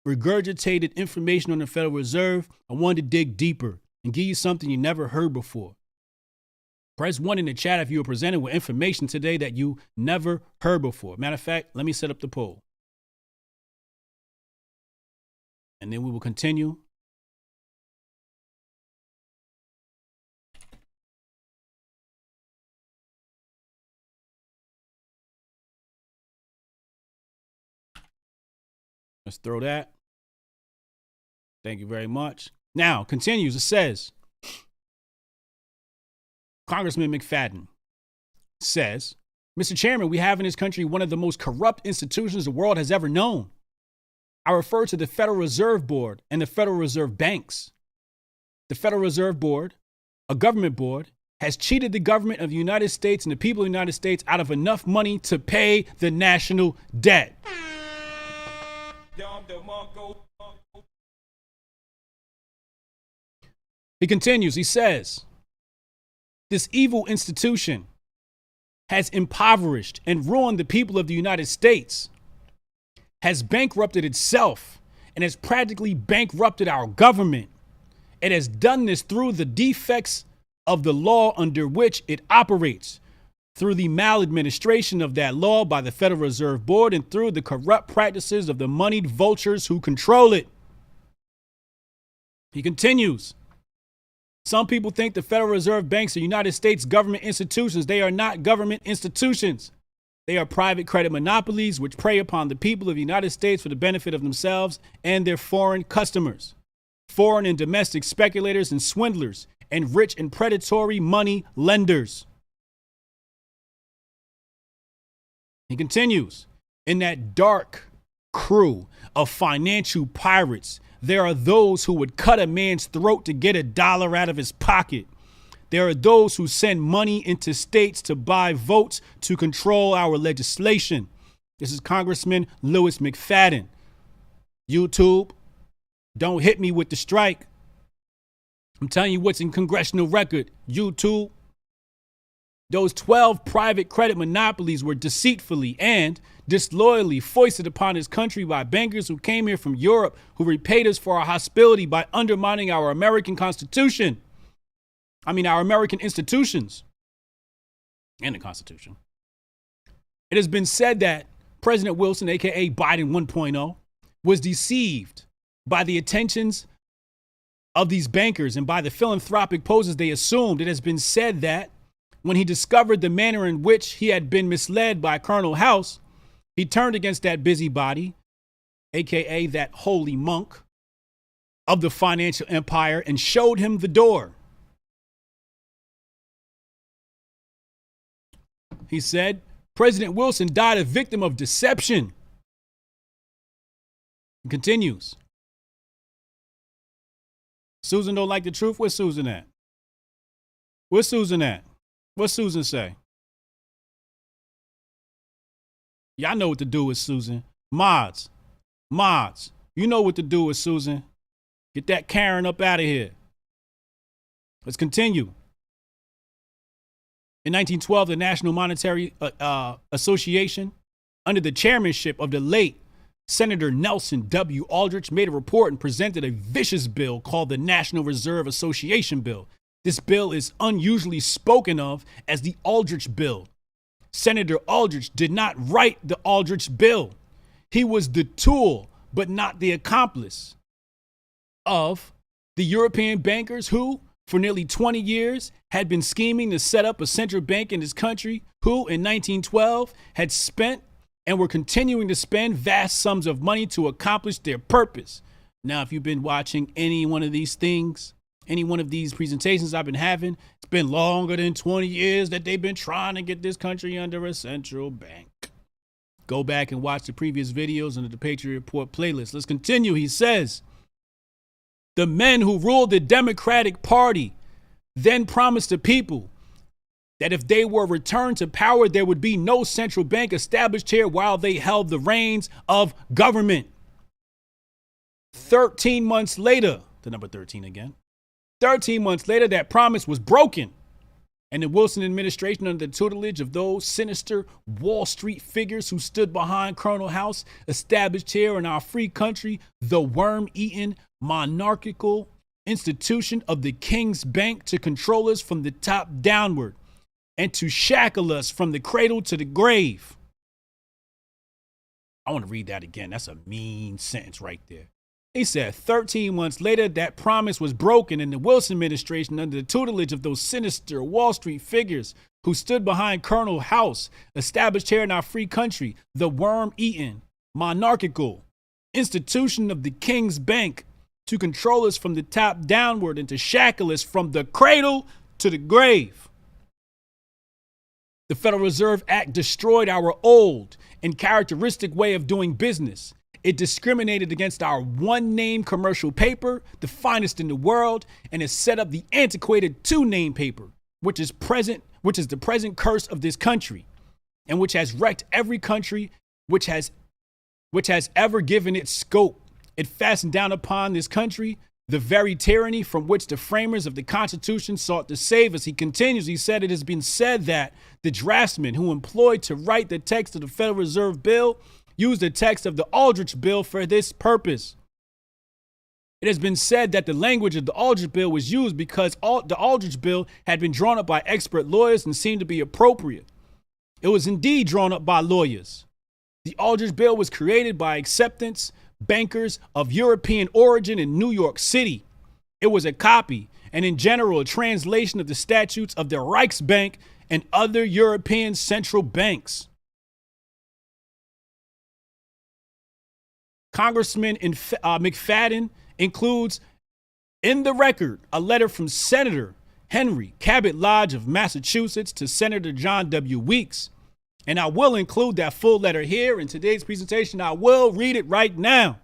regurgitated information on the Federal Reserve. I wanted to dig deeper and give you something you never heard before. Press 1 in the chat if you were presented with information today that you never heard before. Matter of fact, let me set up the poll. And then we will continue. Let's throw that. Thank you very much. Now, continues. It says, Congressman McFadden says, Mr. Chairman, we have in this country one of the most corrupt institutions the world has ever known. I refer to the Federal Reserve Board and the Federal Reserve Banks. The Federal Reserve Board, a government board, has cheated the government of the United States and the people of the United States out of enough money to pay the national debt. He continues, he says, this evil institution has impoverished and ruined the people of the United States, has bankrupted itself, and has practically bankrupted our government. It has done this through the defects of the law under which it operates, through the maladministration of that law by the Federal Reserve Board, and through the corrupt practices of the moneyed vultures who control it. He continues. Some people think the Federal Reserve banks are United States government institutions. They are not government institutions. They are private credit monopolies which prey upon the people of the United States for the benefit of themselves and their foreign customers, foreign and domestic speculators and swindlers, and rich and predatory money lenders. He continues, in that dark crew of financial pirates, there are those who would cut a man's throat to get $1 out of his pocket. There are those who send money into states to buy votes to control our legislation. This is Congressman Louis McFadden. YouTube, don't hit me with the strike. I'm telling you what's in congressional record. YouTube. Those 12 private credit monopolies were deceitfully and disloyally foisted upon this country by bankers who came here from Europe, who repaid us for our hospitality by undermining our American Constitution. Our American institutions and the Constitution. It has been said that President Wilson, aka Biden 1.0, was deceived by the attentions of these bankers and by the philanthropic poses they assumed. It has been said that when he discovered the manner in which he had been misled by Colonel House, he turned against that busybody, aka that holy monk of the financial empire, and showed him the door. He said, President Wilson died a victim of deception. He continues. Susan don't like the truth. Where's Susan at? Where's Susan at? What's Susan say? Y'all know what to do with Susan. Mods, you know what to do with Susan. Get that Karen up out of here. Let's continue. In 1912, the National Monetary Association, under the chairmanship of the late Senator Nelson W. Aldrich, made a report and presented a vicious bill called the National Reserve Association Bill. This bill is unusually spoken of as the Aldrich Bill. Senator Aldrich did not write the Aldrich Bill. He was the tool, but not the accomplice of the European bankers who, for nearly 20 years, had been scheming to set up a central bank in this country, who in 1912 had spent and were continuing to spend vast sums of money to accomplish their purpose. Now, if you've been watching any one of these things, any one of these presentations I've been having, it's been longer than 20 years that they've been trying to get this country under a central bank. Go back and watch the previous videos under the Patriot Report playlist. Let's continue. He says, the men who ruled the Democratic Party then promised the people that if they were returned to power, there would be no central bank established here while they held the reins of government. 13 months later, the number 13 again, 13 months later, that promise was broken. and the Wilson administration, under the tutelage of those sinister Wall Street figures who stood behind Colonel House, established here in our free country the worm-eaten monarchical institution of the King's Bank to control us from the top downward and to shackle us from the cradle to the grave. I want to read that again. That's a mean sentence right there. He said 13 months later, that promise was broken in the Wilson administration under the tutelage of those sinister Wall Street figures who stood behind Colonel House, established here in our free country the worm-eaten, monarchical institution of the King's Bank to control us from the top downward and to shackle us from the cradle to the grave. The Federal Reserve Act destroyed our old and characteristic way of doing business. It discriminated against our one-name commercial paper, the finest in the world, and it set up the antiquated two-name paper, which is the present curse of this country, and which has wrecked every country which has ever given it scope. It fastened down upon this country the very tyranny from which the framers of the Constitution sought to save us. He continues, he said, it has been said that the draftsman who employed to write the text of the Federal Reserve Bill used the text of the Aldrich Bill for this purpose. It has been said that the language of the Aldrich Bill was used because the Aldrich Bill had been drawn up by expert lawyers and seemed to be appropriate. It was indeed drawn up by lawyers. The Aldrich Bill was created by acceptance bankers of European origin in New York City. It was a copy and in general a translation of the statutes of the Reichsbank and other European central banks. Congressman McFadden includes in the record a letter from Senator Henry Cabot Lodge of Massachusetts to Senator John W. Weeks. And I will include that full letter here in today's presentation. I will read it right now.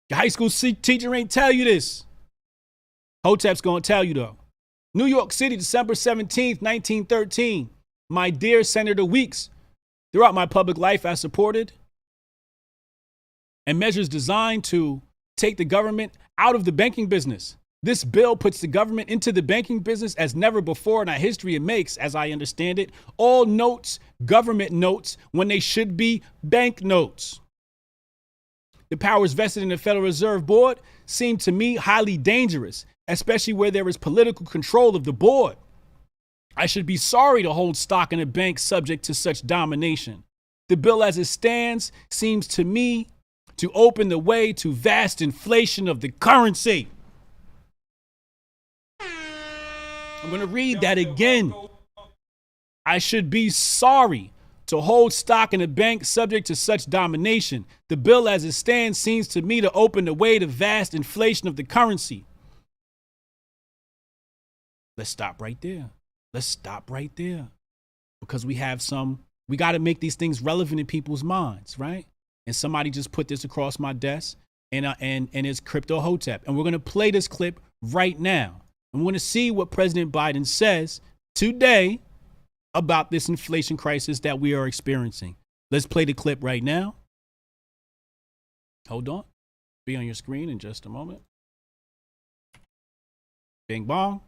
Your high school teacher ain't tell you this. Hotep's going to tell you though. New York City, December 17th, 1913. My dear Senator Weeks, throughout my public life, I supported and measures designed to take the government out of the banking business. This bill puts the government into the banking business as never before in our history. It makes, as I understand it, all notes government notes when they should be bank notes. The powers vested in the Federal Reserve Board seem to me highly dangerous, especially where there is political control of the board. I should be sorry to hold stock in a bank subject to such domination. The bill as it stands seems to me to open the way to vast inflation of the currency. I'm going to read that again. I should be sorry to hold stock in a bank subject to such domination. The bill as it stands seems to me to open the way to vast inflation of the currency. Let's stop right there. Let's stop right there. Because we got to make these things relevant in people's minds, right? And somebody just put this across my desk and it's Crypto Hotep. And we're going to play this clip right now. I'm going to see what President Biden says today about this inflation crisis that we are experiencing. Let's play the clip right now. Hold on. Be on your screen in just a moment. Bing bong.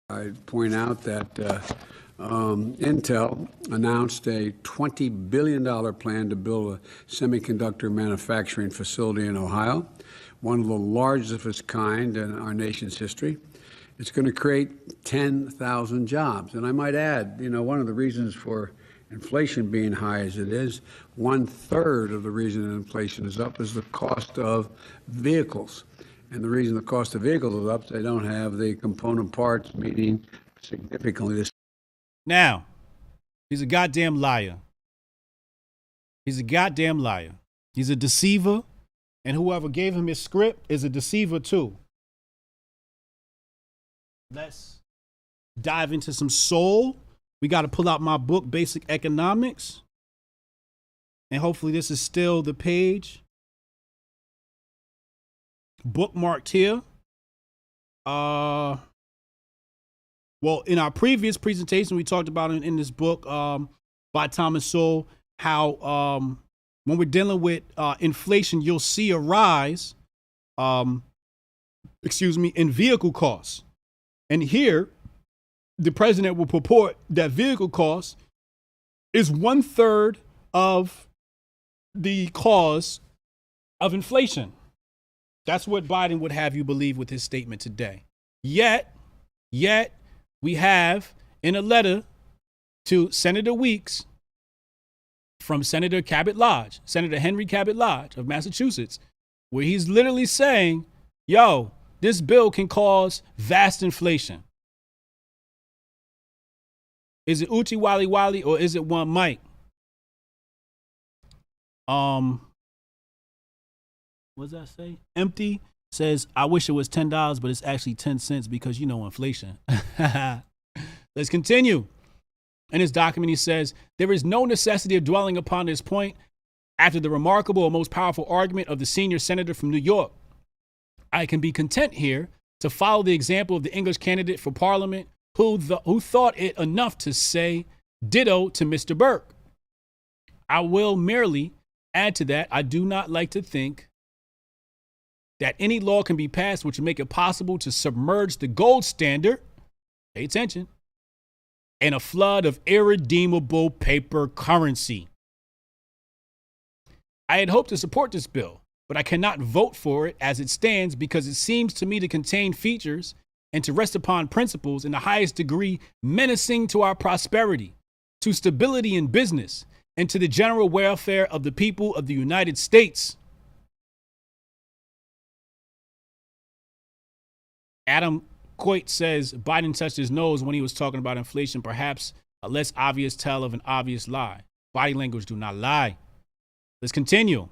I'd point out that Intel announced a $20 billion plan to build a semiconductor manufacturing facility in Ohio, one of the largest of its kind in our nation's history. It's going to create 10,000 jobs. And I might add, one of the reasons for inflation being high as it is, 1/3 of the reason inflation is up is the cost of vehicles. And the reason the cost of vehicles is up is they don't have the component parts, meaning significantly this. Now, he's a goddamn liar. He's a goddamn liar. He's a deceiver. And whoever gave him his script is a deceiver too. Let's dive into some soul. We got to pull out my book, Basic Economics. And hopefully this is still the page bookmarked here. Well, in our previous presentation, we talked about in this book by Thomas Sowell, how when we're dealing with inflation, you'll see a rise in vehicle costs. And here, the president will purport that vehicle costs is 1/3 of the cause of inflation. That's what Biden would have you believe with his statement today. Yet we have in a letter to Senator Weeks from Senator Henry Cabot Lodge of Massachusetts, where he's literally saying, yo, this bill can cause vast inflation. Is it Uchi Wally Wally or is it one Mike? What does that say? Empty says, I wish it was $10, but it's actually 10 cents because, inflation. Let's continue. In his document, he says, there is no necessity of dwelling upon this point after the remarkable and most powerful argument of the senior senator from New York. I can be content here to follow the example of the English candidate for parliament who thought it enough to say ditto to Mr. Burke. I will merely add to that, I do not like to think that any law can be passed which would make it possible to submerge the gold standard, pay attention, in a flood of irredeemable paper currency. I had hoped to support this bill, but I cannot vote for it as it stands because it seems to me to contain features and to rest upon principles in the highest degree menacing to our prosperity, to stability in business, and to the general welfare of the people of the United States. Adam Coit says Biden touched his nose when he was talking about inflation, perhaps a less obvious tell of an obvious lie. Body language do not lie. Let's continue.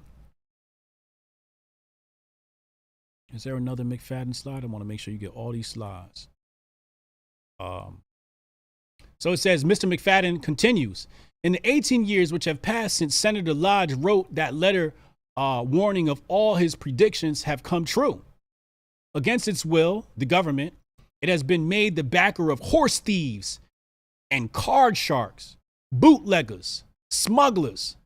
Is there another McFadden slide? I want to make sure you get all these slides. So it says, Mr. McFadden continues. In the 18 years which have passed since Senator Lodge wrote that letter warning of all his predictions have come true. Against its will, the government, it has been made the backer of horse thieves and card sharks, bootleggers, smugglers,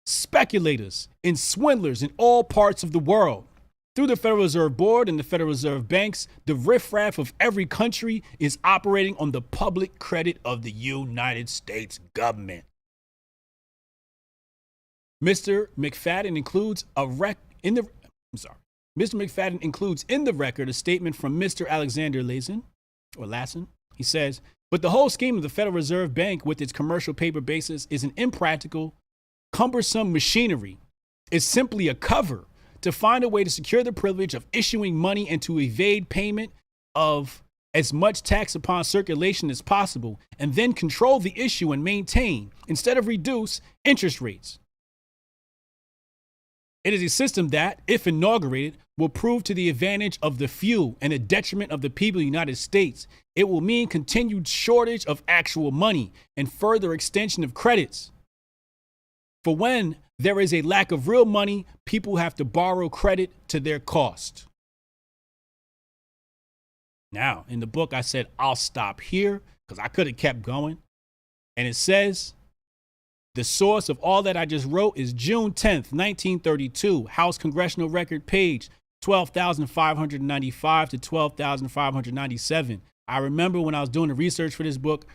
speculators, and swindlers in all parts of the world. Through the Federal Reserve Board and the Federal Reserve banks, the riffraff of every country is operating on the public credit of the United States government. Mr. McFadden includes in the record a statement from Mr. Alexander Lassen. He says, but the whole scheme of the Federal Reserve Bank with its commercial paper basis is an impractical, cumbersome machinery. It's simply a cover to find a way to secure the privilege of issuing money and to evade payment of as much tax upon circulation as possible, and then control the issue and maintain, instead of reduce, interest rates. It is a system that, if inaugurated, will prove to the advantage of the few and the detriment of the people of the United States. It will mean continued shortage of actual money and further extension of credits. For when there is a lack of real money, people have to borrow credit to their cost. Now, in the book, I said, I'll stop here because I could have kept going. And it says, the source of all that I just wrote is June 10th, 1932, House Congressional Record, page 12,595 to 12,597. I remember when I was doing the research for this book,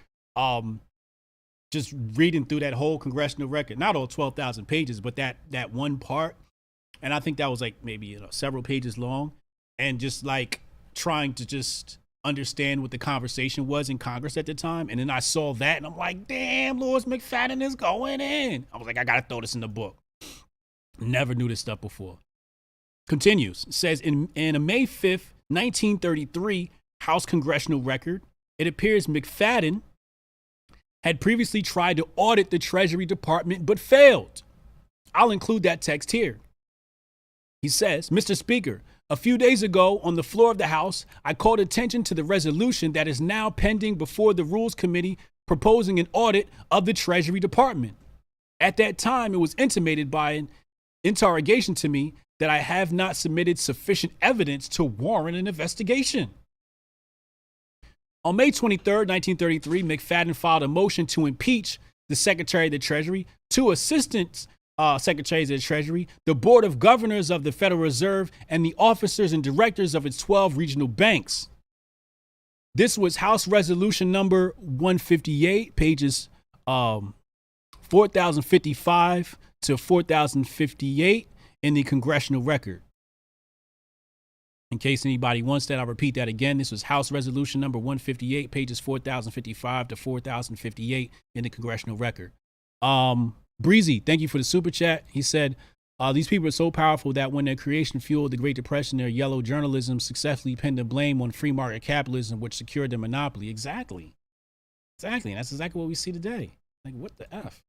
just reading through that whole congressional record, not all 12,000 pages, but that one part. And I think that was like maybe several pages long, and just like trying to just understand what the conversation was in Congress at the time. And then I saw that and I'm like, damn, Louis McFadden is going in. I was like, I got to throw this in the book. Never knew this stuff before. Continues. It says in a May 5th, 1933 House Congressional Record, it appears McFadden had previously tried to audit the Treasury Department but failed. I'll include that text here. He says, Mr. Speaker, a few days ago on the floor of the House, I called attention to the resolution that is now pending before the Rules Committee proposing an audit of the Treasury Department. At that time, it was intimated by an interrogation to me that I have not submitted sufficient evidence to warrant an investigation. On May 23rd, 1933, McFadden filed a motion to impeach the Secretary of the Treasury, two assistants secretaries of the Treasury, the Board of Governors of the Federal Reserve, and the officers and directors of its 12 regional banks. This was House Resolution number 158, pages 4055 to 4058 in the Congressional Record. In case anybody wants that, I'll repeat that again. This was House Resolution number 158, pages 4055 to 4058 in the Congressional Record. Breezy, thank you for the super chat. He said, these people are so powerful that when their creation fueled the Great Depression, their yellow journalism successfully pinned the blame on free market capitalism, which secured their monopoly. Exactly. And that's exactly what we see today. Like, what the F?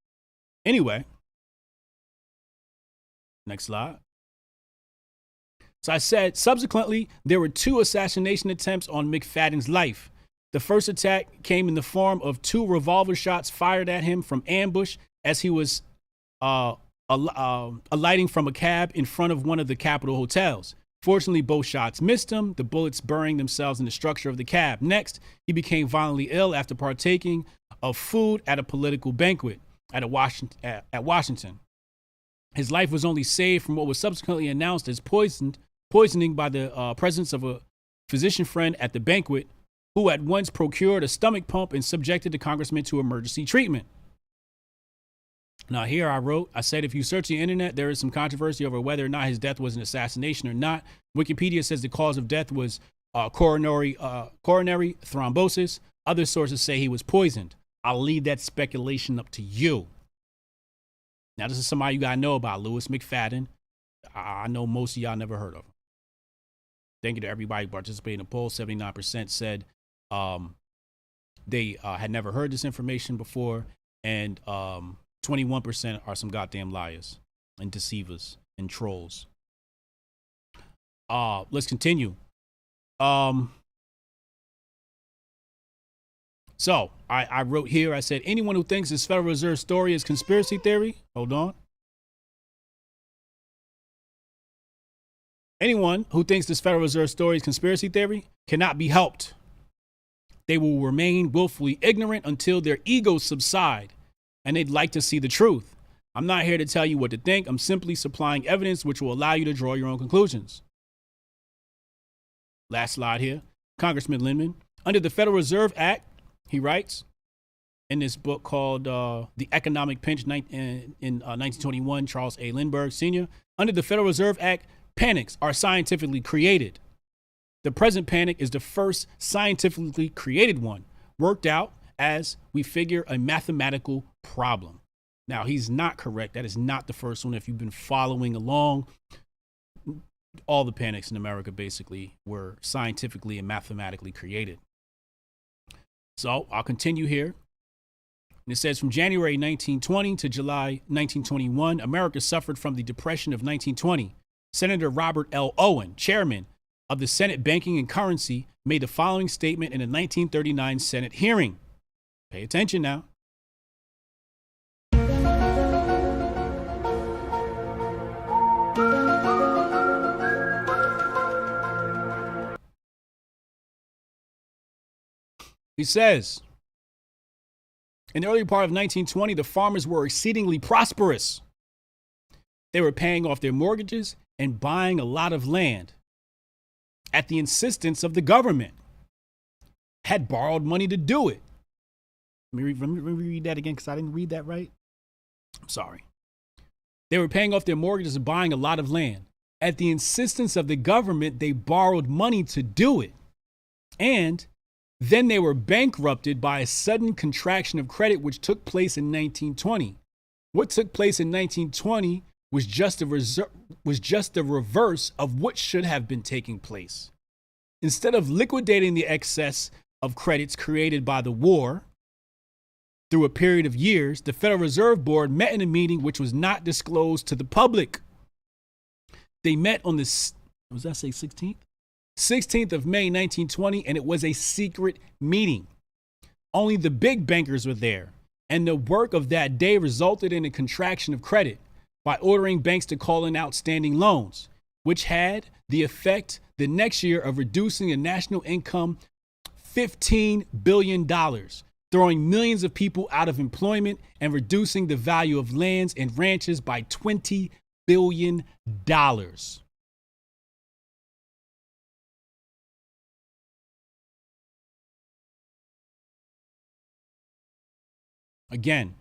Anyway, next slide. So I said, subsequently, there were 2 assassination attempts on McFadden's life. The first attack came in the form of 2 revolver shots fired at him from ambush as he was alighting from a cab in front of one of the Capitol hotels. Fortunately, both shots missed him, the bullets burying themselves in the structure of the cab. Next, he became violently ill after partaking of food at a political banquet at Washington. His life was only saved from what was subsequently announced as poisoning by the presence of a physician friend at the banquet, who at once procured a stomach pump and subjected the congressman to emergency treatment. Now here I said, if you search the internet, there is some controversy over whether or not his death was an assassination or not. Wikipedia says the cause of death was coronary thrombosis. Other sources say he was poisoned. I'll leave that speculation up to you. Now, this is somebody you got to know about, Louis McFadden. I know most of y'all never heard of him. Thank you to everybody participating in the poll. 79% said they had never heard this information before. And 21% are some goddamn liars and deceivers and trolls. Let's continue. So I wrote here, I said, anyone who thinks this Federal Reserve story is conspiracy theory, hold on. Anyone who thinks this Federal Reserve story is conspiracy theory cannot be helped. They will remain willfully ignorant until their egos subside and they'd like to see the truth. I'm not here to tell you what to think. I'm simply supplying evidence which will allow you to draw your own conclusions. Last slide here. Congressman Lindman, under the Federal Reserve Act, he writes in this book called The Economic Pinch in 1921, Charles A. Lindbergh Sr., under the Federal Reserve Act, panics are scientifically created. The present panic is the first scientifically created one, worked out as we figure a mathematical problem. Now, he's not correct. That is not the first one. If you've been following along, all the panics in America basically were scientifically and mathematically created. So I'll continue here. And it says, from January 1920 to July 1921, America suffered from the Depression of 1920. Senator Robert L. Owen, chairman of the Senate Banking and Currency, made the following statement in a 1939 Senate hearing. Pay attention now. He says, in the early part of 1920, the farmers were exceedingly prosperous. They were paying off their mortgages and buying a lot of land at the insistence of the government. Had borrowed money to do it. Let me read that again because I didn't read that right. I'm sorry. They were paying off their mortgages and buying a lot of land. At the insistence of the government, they borrowed money to do it. And then they were bankrupted by a sudden contraction of credit, which took place in 1920. What took place in 1920 was just the reverse of what should have been taking place. Instead of liquidating the excess of credits created by the war through a period of years, the Federal Reserve Board met in a meeting which was not disclosed to the public. They met on the, 16th? 16th of May, 1920, and it was a secret meeting. Only the big bankers were there, and the work of that day resulted in a contraction of credit by ordering banks to call in outstanding loans, which had the effect the next year of reducing the national income $15 billion. throwing millions of people out of employment and reducing the value of lands and ranches by $20 billion. Again,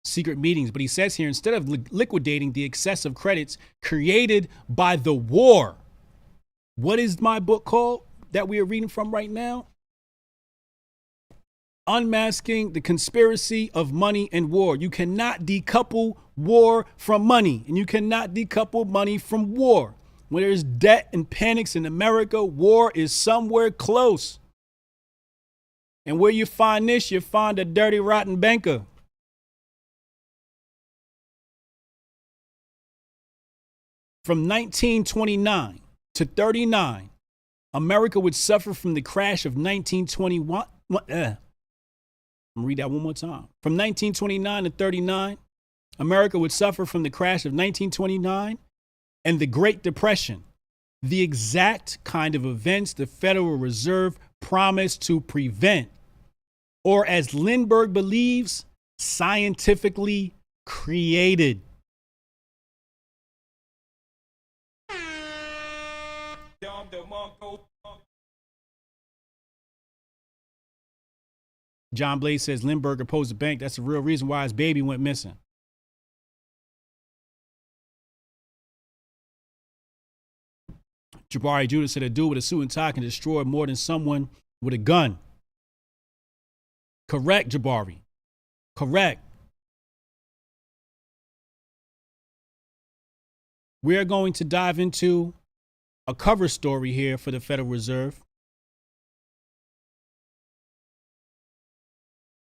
secret meetings. But he says here, instead of liquidating the excessive credits created by the war, what is my book called that we are reading from right now? Unmasking the Conspiracy of Money and War. You cannot decouple war from money, and you cannot decouple money from war. When there's debt and panics in America, war is somewhere close. And where you find this, you find a dirty, rotten banker. From 1929 to 39, America would suffer from the crash of 1921. I'm going to read that one more time. From 1929 to 39, America would suffer from the crash of 1929 and the Great Depression, the exact kind of events the Federal Reserve promised to prevent, or as Lindbergh believes, scientifically created. John Blaze says Lindbergh opposed the bank. That's the real reason why his baby went missing. Jabari Judah said a dude with a suit and tie can destroy more than someone with a gun. Correct, Jabari. Correct. We're going to dive into a cover story here for the Federal Reserve.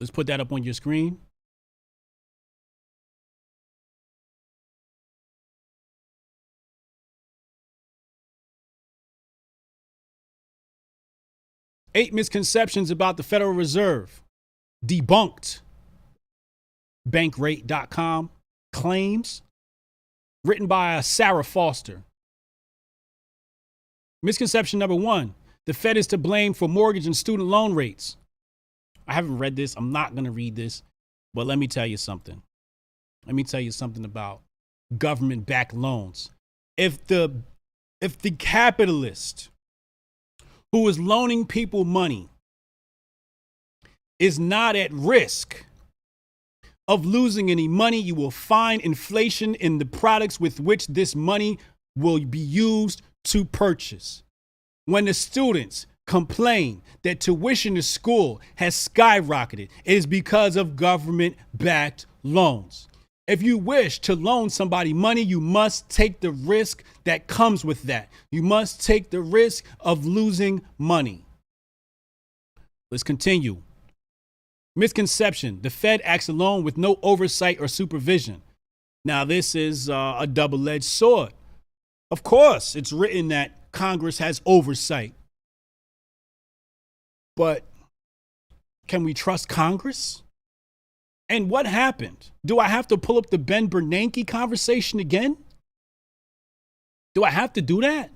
Let's put that up on your screen. Eight misconceptions about the Federal Reserve. Debunked. Bankrate.com claims. Written by Sarah Foster. Misconception number 1. The Fed is to blame for mortgage and student loan rates. I haven't read this. I'm not going to read this. But let me tell you something. Let me tell you something about government-backed loans. If the capitalist who is loaning people money is not at risk of losing any money, you will find inflation in the products with which this money will be used to purchase. When the students complain that tuition to school has skyrocketed, it is because of government-backed loans. If you wish to loan somebody money, you must take the risk that comes with that. You must take the risk of losing money. Let's continue. Misconception. The Fed acts alone with no oversight or supervision. Now, this is a double-edged sword. Of course, it's written that Congress has oversight. But can we trust Congress? And what happened? Do I have to pull up the Ben Bernanke conversation again? Do I have to do that?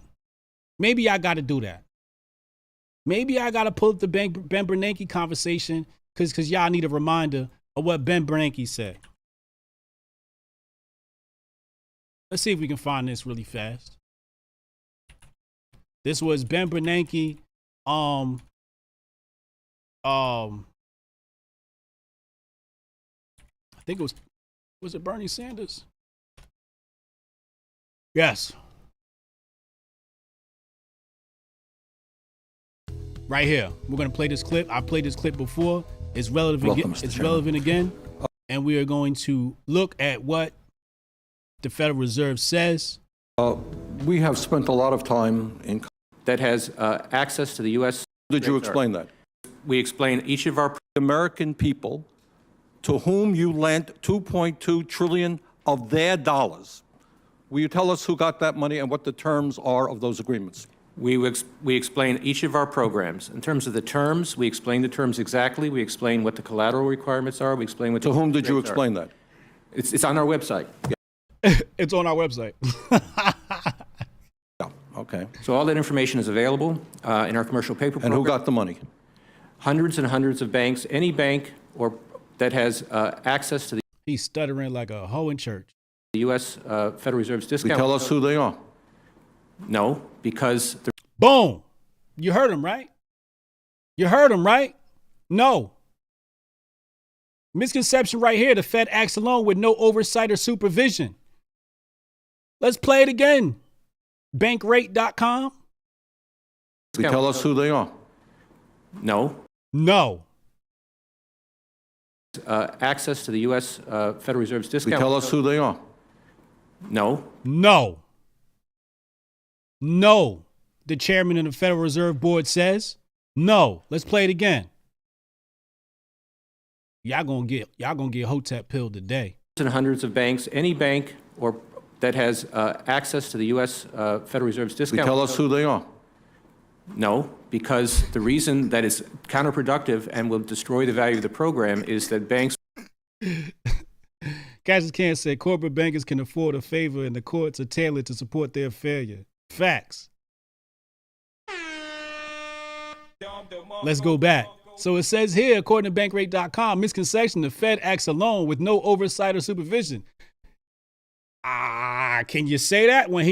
Maybe I got to do that. Maybe I got to pull up the Ben Bernanke conversation because y'all need a reminder of what Ben Bernanke said. Let's see if we can find this really fast. This was Ben Bernanke. I think it was it Bernie Sanders? Yes. Right here. We're going to play this clip. I played this clip before. It's relevant. It's relevant again. And we are going to look at what the Federal Reserve says. We have spent a lot of time in that has access to the U.S. Did you explain that? We explain each of our American people to whom you lent $2.2 trillion of their dollars. Will you tell us who got that money and what the terms are of those agreements? We explain each of our programs. In terms of the terms, we explain the terms exactly. We explain what the collateral requirements are. We explain what to whom did you explain that? It's on our website. It's on our website. Yeah, okay. So all that information is available in our commercial paper program. And who got the money? hundreds and hundreds of banks, any bank or that has access to the He's stuttering like a hoe in church. U.S. Federal Reserve's You discount. tell us who they are. No, because the Boom. You heard him, right? You heard him, right? No. Misconception right here. The Fed acts alone with no oversight or supervision. Let's play it again. Bankrate.com. You tell us who they are. No. No. Access to the U.S. Federal Reserve's You discount. tell us who they are. No. No. No. The chairman of the Federal Reserve Board says no. Let's play it again. Y'all gonna get Hotep pilled today. And hundreds of banks, any bank or that has access to the U.S. Federal Reserve's You discount. tell us who they are. No, because the reason that is counterproductive and will destroy the value of the program is that banks Cassius Can said corporate bankers can afford a favor and the courts are tailored to support their failure. Facts. Let's go back. So it says here, according to Bankrate.com, misconception, the Fed acts alone with no oversight or supervision. Can you say that when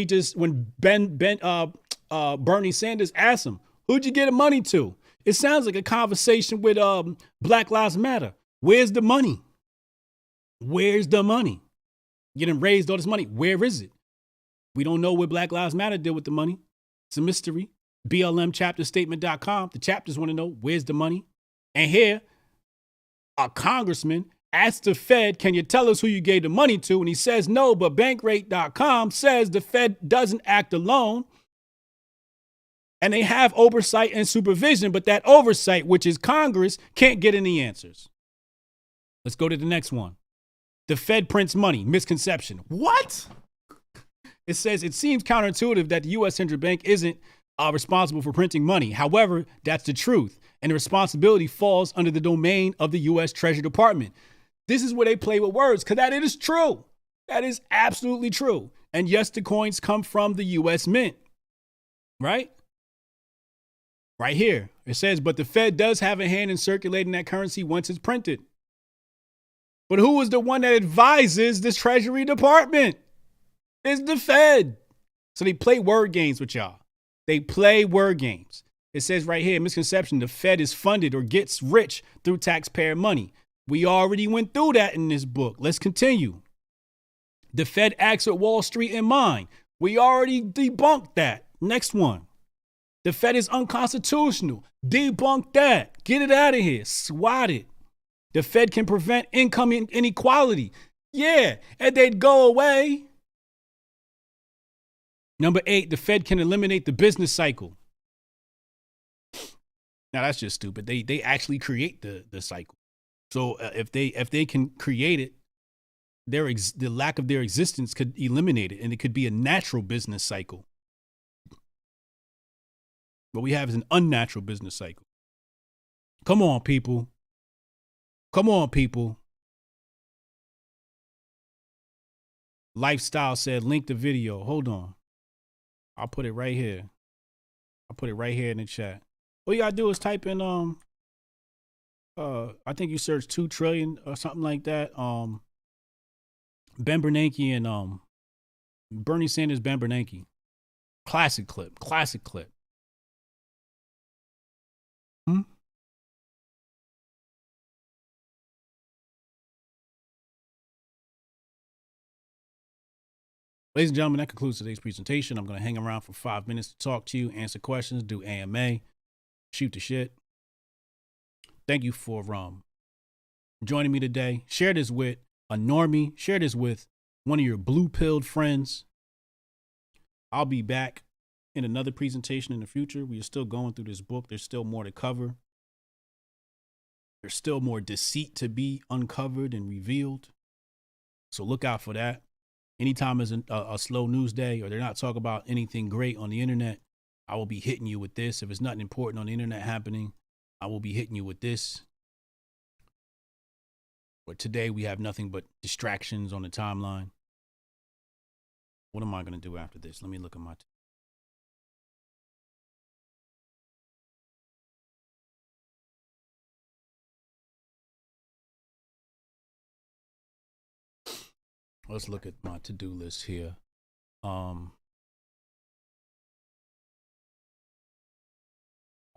Bernie Sanders asked him, who'd you get the money to? It sounds like a conversation with Black Lives Matter. Where's the money? Where's the money? You done raised all this money. Where is it? We don't know what Black Lives Matter did with the money. It's a mystery. BLMchapterstatement.com. The chapters want to know where's the money. And here, a congressman asked the Fed, can you tell us who you gave the money to? And he says no, but Bankrate.com says the Fed doesn't act alone. And they have oversight and supervision, but that oversight, which is Congress, can't get any answers. Let's go to the next one. The Fed prints money. Misconception. What? It says it seems counterintuitive that the U.S. Central Bank isn't responsible for printing money. However, that's the truth. And the responsibility falls under the domain of the U.S. Treasury Department. This is where they play with words, because that is true. That is absolutely true. And yes, the coins come from the U.S. Mint. Right? Right here. It says, but the Fed does have a hand in circulating that currency once it's printed. But who is the one that advises the Treasury Department? It's the Fed. So they play word games with y'all. They play word games. It says right here, misconception, the Fed is funded or gets rich through taxpayer money. We already went through that in this book. Let's continue. The Fed acts with Wall Street in mind. We already debunked that. Next one. The Fed is unconstitutional. Debunk that. Get it out of here. Swat it. The Fed can prevent income inequality. Yeah, and they'd go away. Number 8, the Fed can eliminate the business cycle. Now that's just stupid. They actually create the cycle. So if they can create it, the lack of their existence could eliminate it, and it could be a natural business cycle. What we have is an unnatural business cycle. Come on, people. Come on, people. Lifestyle said, link the video. Hold on. I'll put it right here. I'll put it right here in the chat. All you gotta do is type in, I think you search 2 trillion or something like that. Ben Bernanke and Bernie Sanders, Ben Bernanke. Classic clip. Ladies and gentlemen, that concludes today's presentation. I'm going to hang around for 5 minutes to talk to you, answer questions, do AMA, shoot the shit. Thank you for joining me today. Share this with a normie. Share this with one of your blue-pilled friends. I'll be back in another presentation in the future. We are still going through this book. There's still more to cover. There's still more deceit to be uncovered and revealed. So look out for that. Anytime is a slow news day or they're not talking about anything great on the internet, I will be hitting you with this. If it's nothing important on the internet happening, I will be hitting you with this. But today we have nothing but distractions on the timeline. What am I going to do after this? Let me look at my Let's look at my to-do list here. I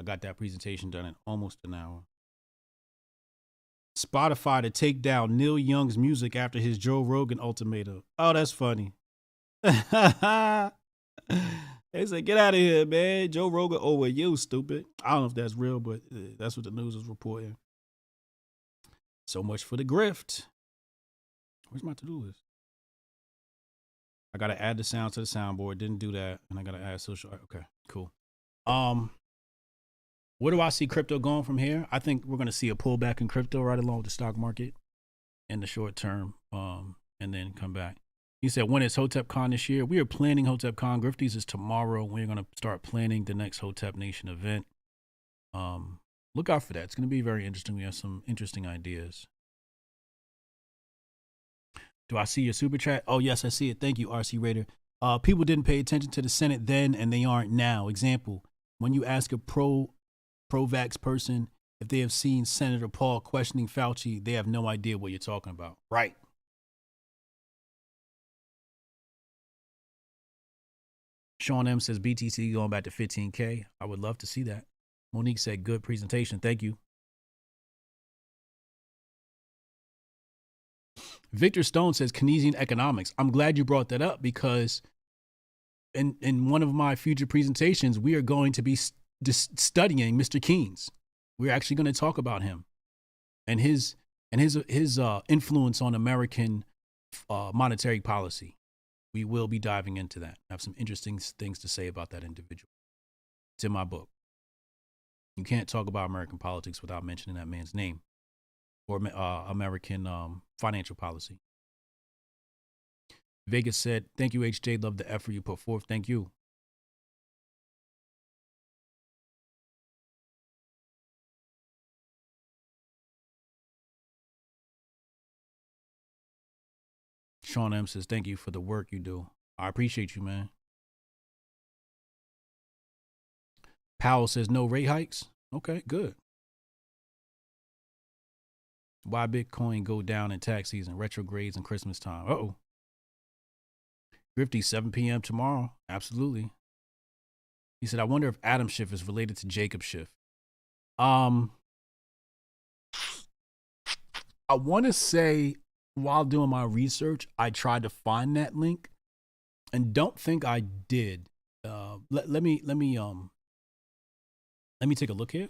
got that presentation done in almost an hour. Spotify to take down Neil Young's music after his Joe Rogan ultimatum. Oh, that's funny. They said, get out of here, man. Joe Rogan over you, stupid. I don't know if that's real, but that's what the news is reporting. So much for the grift. Where's my to-do list? I got to add the sound to the soundboard. Didn't do that. And I got to add social. Okay, cool. Where do I see crypto going from here? I think we're going to see a pullback in crypto right along with the stock market in the short term, and then come back. He said, when is Hotep Con this year? We are planning Hotep Con. Grifties is tomorrow. We're going to start planning the next Hotep Nation event. Look out for that. It's going to be very interesting. We have some interesting ideas. Do I see your super chat? Oh, yes, I see it. Thank you, RC Raider. People didn't pay attention to the Senate then, and they aren't now. Example, when you ask a pro-vax person if they have seen Senator Paul questioning Fauci, they have no idea what you're talking about. Right. Sean M says BTC going back to 15K. I would love to see that. Monique said good presentation. Thank you. Victor Stone says Keynesian economics. I'm glad you brought that up because in one of my future presentations, we are going to be studying Mr. Keynes. We're actually going to talk about him and his influence on American monetary policy. We will be diving into that. I have some interesting things to say about that individual. It's in my book. You can't talk about American politics without mentioning that man's name or American financial policy. Vegas said, thank you, HJ. Love the effort you put forth. Thank you. Sean M says, thank you for the work you do. I appreciate you, man. Powell says, no rate hikes. Okay, good. Why Bitcoin go down in tax season, retrogrades, and Christmas time? Uh-oh. Grifty, 7 p.m. tomorrow. Absolutely. He said, I wonder if Adam Schiff is related to Jacob Schiff. I want to say, while doing my research, I tried to find that link and don't think I did. Let me take a look here.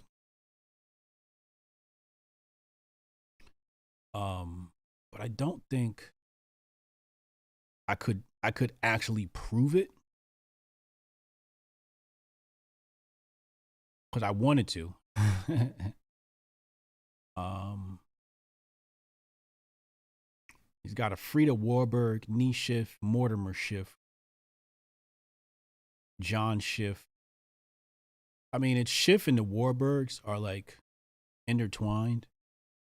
But I don't think I could actually prove it because I wanted to. He's got a Frida Warburg, Nee Schiff, Mortimer Schiff, John Schiff. I mean, it's Schiff and the Warburgs are like intertwined,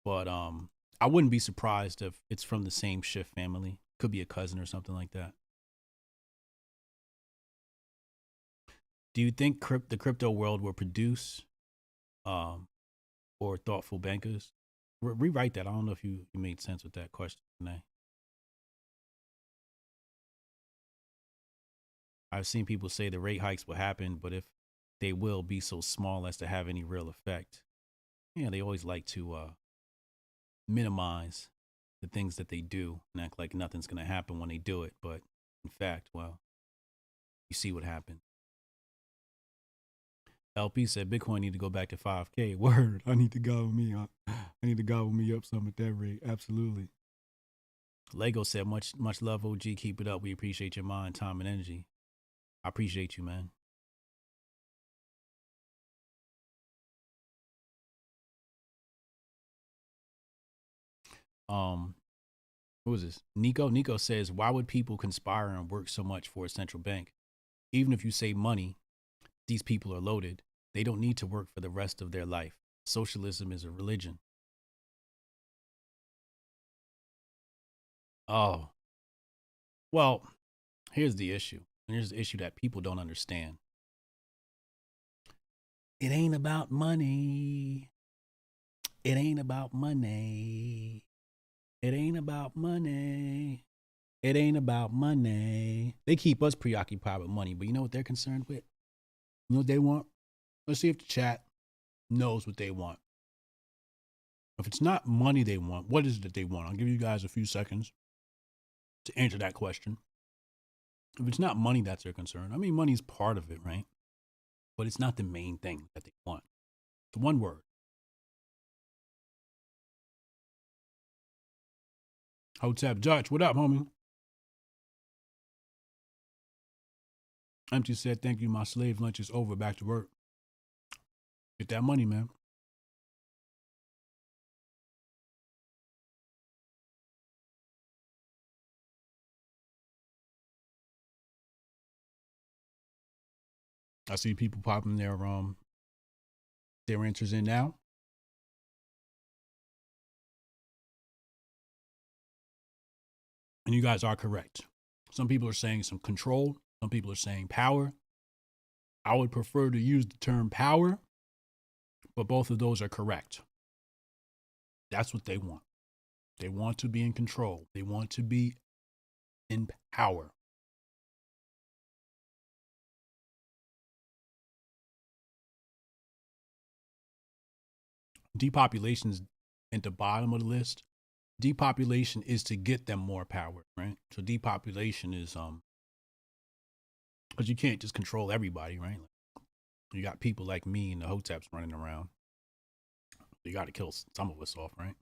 but I wouldn't be surprised if it's from the same Schiff family. Could be a cousin or something like that. Do you think the crypto world will produce or thoughtful bankers? Rewrite that. I don't know if you made sense with that question today. I've seen people say the rate hikes will happen, but if they will be so small as to have any real effect. Yeah, they always like to minimize the things that they do and act like nothing's going to happen when they do it. But in fact, well, you see what happened. LP said Bitcoin need to go back to 5K. Word. I need to gobble me up. I need to gobble me up some at that rate. Absolutely. Lego said much love, OG. Keep it up. We appreciate your mind, time, and energy. I appreciate you, man. Who was this? Nico says, why would people conspire and work so much for a central bank? Even if you save money, these people are loaded. They don't need to work for the rest of their life. Socialism is a religion. Oh, well, here's the issue. And here's the issue that people don't understand. It ain't about money. It ain't about money. It ain't about money. It ain't about money. They keep us preoccupied with money, but you know what they're concerned with? You know what they want? Let's see if the chat knows what they want. If it's not money they want, what is it that they want? I'll give you guys a few seconds to answer that question. If it's not money that's their concern, I mean, money's part of it, right? But it's not the main thing that they want. It's one word. Hotep Judge, what up, homie? Empty said, thank you, my slave lunch is over, back to work. Get that money, man. I see people popping their answers in now. And you guys are correct. Some people are saying some control. Some people are saying power. I would prefer to use the term power, but both of those are correct. That's what they want. They want to be in control. They want to be in power. Depopulation is at the bottom of the list. Depopulation is to get them more power, right? So depopulation is because you can't just control everybody, right? You got people like me and the Hoteps running around. You got to kill some of us off, right?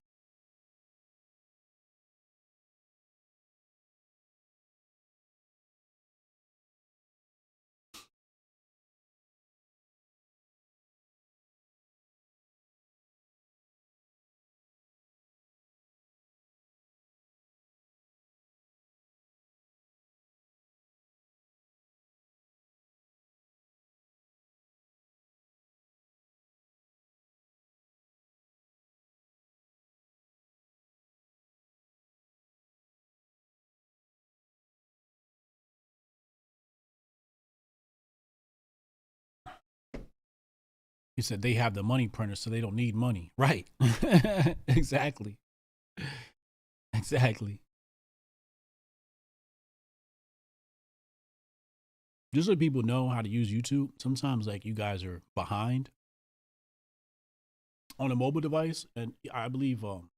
He said they have the money printer, so they don't need money. Right. Exactly. Exactly. Just so people know how to use YouTube, sometimes like you guys are behind on a mobile device, and I believe on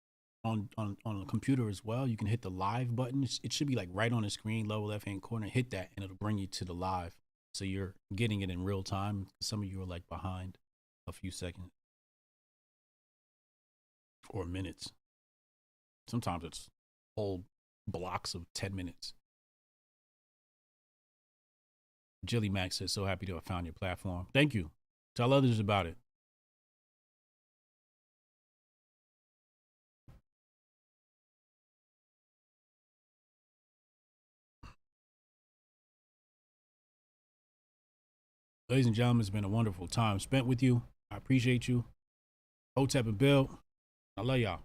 a computer as well, you can hit the live button. It should be like right on the screen, lower left-hand corner. Hit that, and it'll bring you to the live. So you're getting it in real time. Some of you are like behind a few seconds or minutes. Sometimes it's whole blocks of 10 minutes. Jilly Max says, so happy to have found your platform. Thank you. Tell others about it. Ladies and gentlemen, it's been a wonderful time spent with you. I appreciate you. Hotep and Bill, I love y'all.